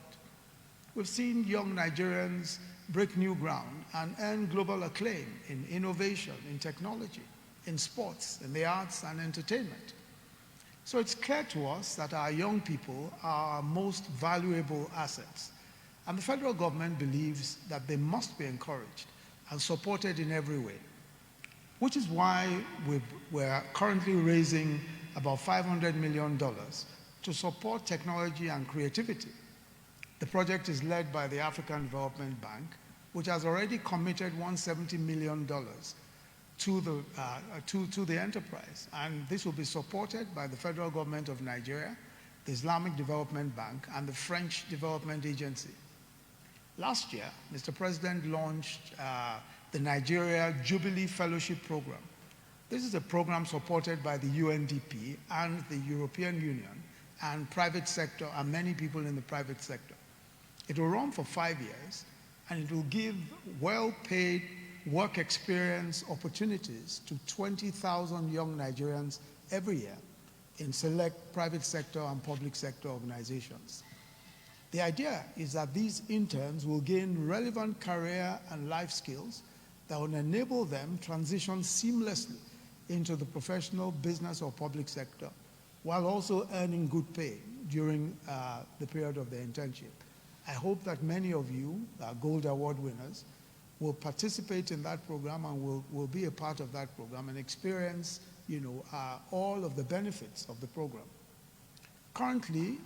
We've seen young Nigerians break new ground and earn global acclaim in innovation, in technology, in sports, in the arts and entertainment. So it's clear to us that our young people are our most valuable assets, and the federal government believes that they must be encouraged and supported in every way, which is why we're currently raising about $500 million to support technology and creativity. The project is led by the African Development Bank, which has already committed $170 million to the enterprise. And this will be supported by the federal government of Nigeria, the Islamic Development Bank, and the French Development Agency. Last year, Mr. President launched the Nigeria Jubilee Fellowship Program. This is a program supported by the UNDP and the European Union and private sector and many people in the private sector. It will run for 5 years, and it will give well-paid work experience opportunities to 20,000 young Nigerians every year in select private sector and public sector organizations. The idea is that these interns will gain relevant career and life skills that will enable them transition seamlessly into the professional, business, or public sector, while also earning good pay during the period of their internship. I hope that many of you, Gold Award winners, will participate in that program and will be a part of that program and experience, all of the benefits of the program. Currently,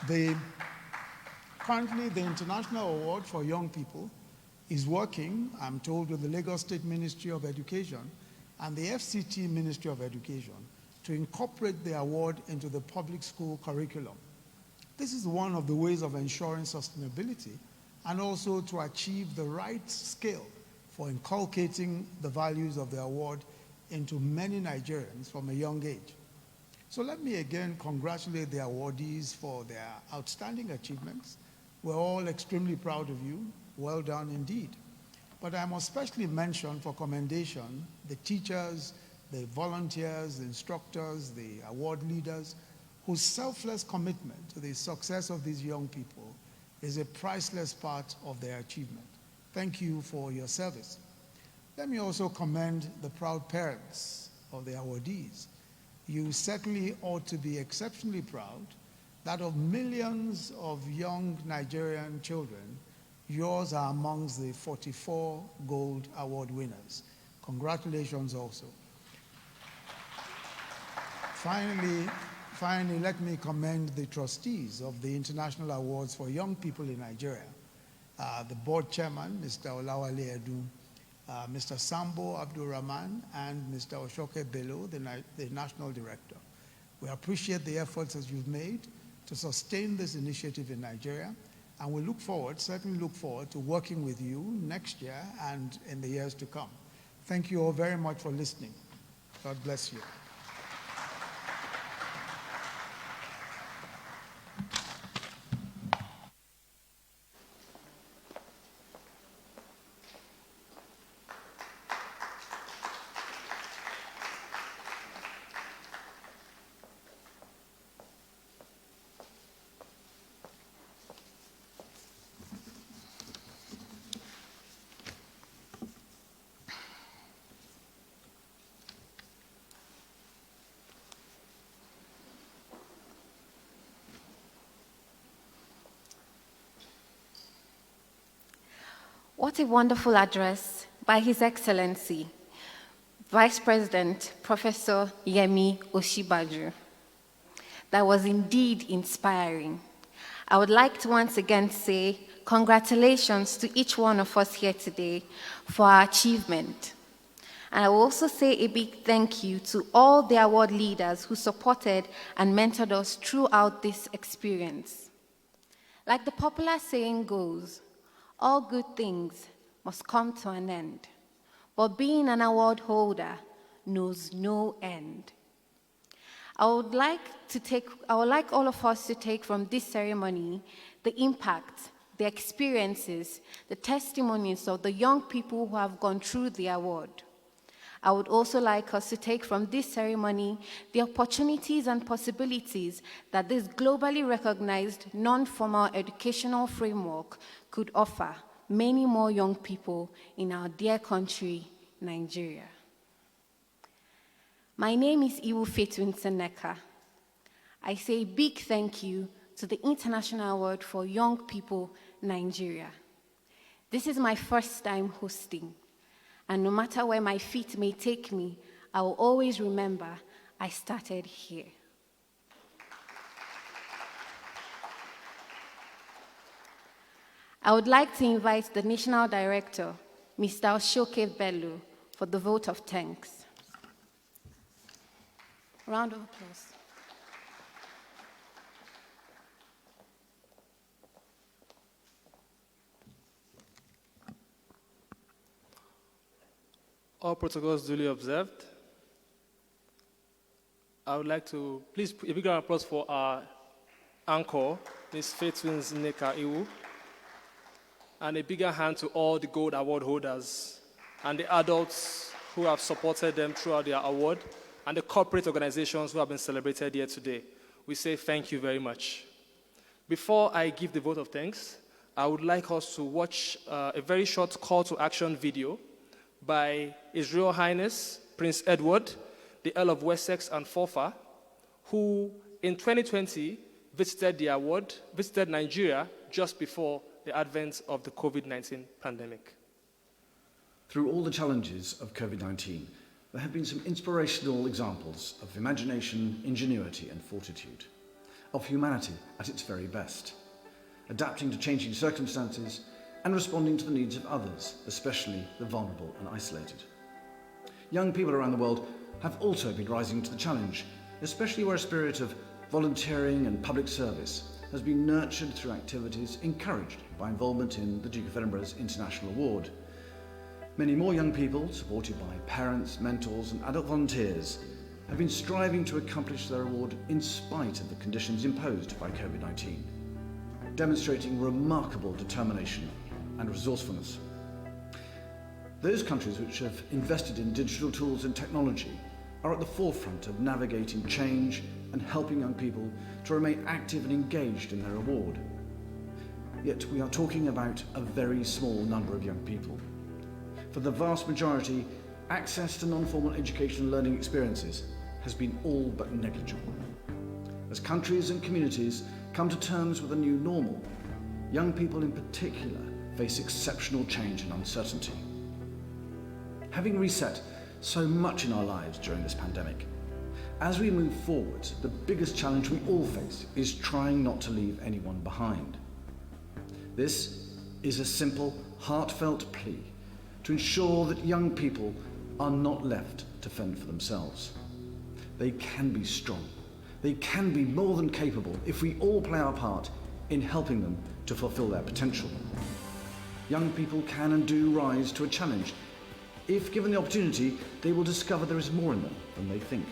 the International Award for Young People is working, I'm told, with the Lagos State Ministry of Education and the FCT Ministry of Education to incorporate the award into the public school curriculum. This is one of the ways of ensuring sustainability and also to achieve the right scale for inculcating the values of the award into many Nigerians from a young age. So let me again congratulate the awardees for their outstanding achievements. We're all extremely proud of you. Well done indeed. But I must especially mention for commendation the teachers, the volunteers, the instructors, the award leaders, whose selfless commitment to the success of these young people is a priceless part of their achievement. Thank you for your service. Let me also commend the proud parents of the awardees. You certainly ought to be exceptionally proud that of millions of young Nigerian children, yours are amongst the 44 Gold Award winners. Congratulations also. Finally, let me commend the trustees of the International Awards for Young People in Nigeria, the board chairman, Mr. Olawale Edu, Mr. Sambo Abdurrahman, and Mr. Oshoke Bello, the national director. We appreciate the efforts that you've made to sustain this initiative in Nigeria, And we certainly look forward to working with you next year and in the years to come. Thank you all very much for listening. God bless you. What a wonderful address by His Excellency, Vice President Professor Yemi Osinbajo. That was indeed inspiring. I would like to once again say congratulations to each one of us here today for our achievement. And I will also say a big thank you to all the award leaders who supported and mentored us throughout this experience. Like the popular saying goes, all good things must come to an end, but being an award holder knows no end. I would like all of us to take from this ceremony the impact, the experiences, the testimonies of the young people who have gone through the award. I would also like us to take from this ceremony the opportunities and possibilities that this globally recognized non-formal educational framework could offer many more young people in our dear country, Nigeria. My name is Iwu Fetu. I say a big thank you to the International Award for Young People, Nigeria. This is my first time hosting, and no matter where my feet may take me, I will always remember I started here. I would like to invite the National Director, Mr. Oshoke Bello, for the vote of thanks. Round of applause. All protocols duly observed. I would like to please put a big round of applause for our anchor, Ms. Fetwins Nneka Iwu, and a bigger hand to all the gold award holders and the adults who have supported them throughout their award, and the corporate organizations who have been celebrated here today. We say thank you very much. Before I give the vote of thanks, I would like us to watch a very short call to action video by His Royal Highness Prince Edward, the Earl of Wessex and Forfar, who in 2020 visited Nigeria just before the advent of the COVID-19 pandemic. Through all the challenges of COVID-19, there have been some inspirational examples of imagination, ingenuity, and fortitude, of humanity at its very best, adapting to changing circumstances and responding to the needs of others, especially the vulnerable and isolated. Young people around the world have also been rising to the challenge, especially where a spirit of volunteering and public service has been nurtured through activities encouraged by involvement in the Duke of Edinburgh's International Award. Many more young people, supported by parents, mentors and adult volunteers, have been striving to accomplish their award in spite of the conditions imposed by COVID-19, demonstrating remarkable determination and resourcefulness. Those countries which have invested in digital tools and technology are at the forefront of navigating change and helping young people to remain active and engaged in their award. Yet we are talking about a very small number of young people. For the vast majority, access to non-formal education and learning experiences has been all but negligible. As countries and communities come to terms with a new normal, young people in particular face exceptional change and uncertainty. Having reset so much in our lives during this pandemic, as we move forward, the biggest challenge we all face is trying not to leave anyone behind. This is a simple, heartfelt plea to ensure that young people are not left to fend for themselves. They can be strong. They can be more than capable if we all play our part in helping them to fulfill their potential. Young people can and do rise to a challenge. If given the opportunity, they will discover there is more in them than they think.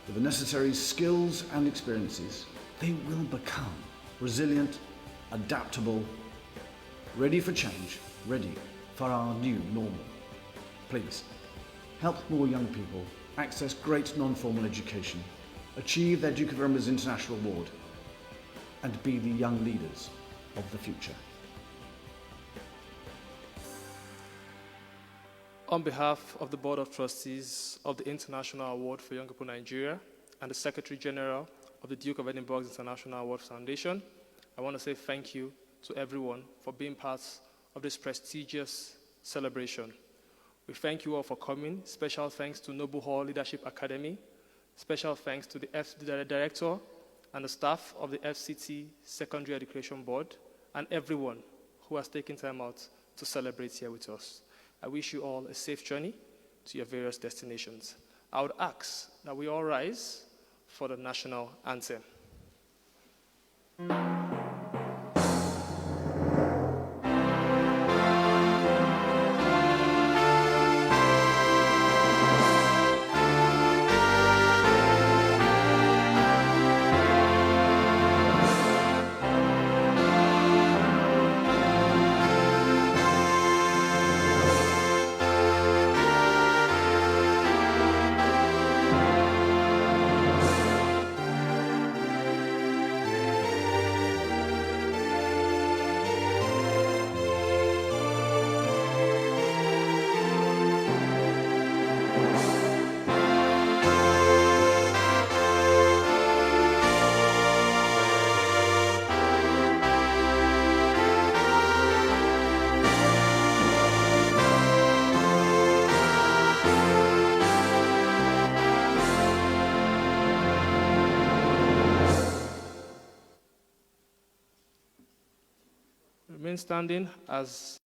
With the necessary skills and experiences, they will become resilient, adaptable, ready for change, ready for our new normal. Please, help more young people access great non-formal education, achieve their Duke of Edinburgh's International Award, and be the young leaders of the future. On behalf of the Board of Trustees of the International Award for Young People Nigeria and the Secretary General of the Duke of Edinburgh's International Award Foundation, I want to say thank you to everyone for being part of this prestigious celebration. We thank you all for coming. Special thanks to Noble Hall Leadership Academy. Special thanks to the Director and the staff of the FCT Secondary Education Board and everyone who has taken time out to celebrate here with us. I wish you all a safe journey to your various destinations. I would ask that we all rise for the national anthem. Remain standing as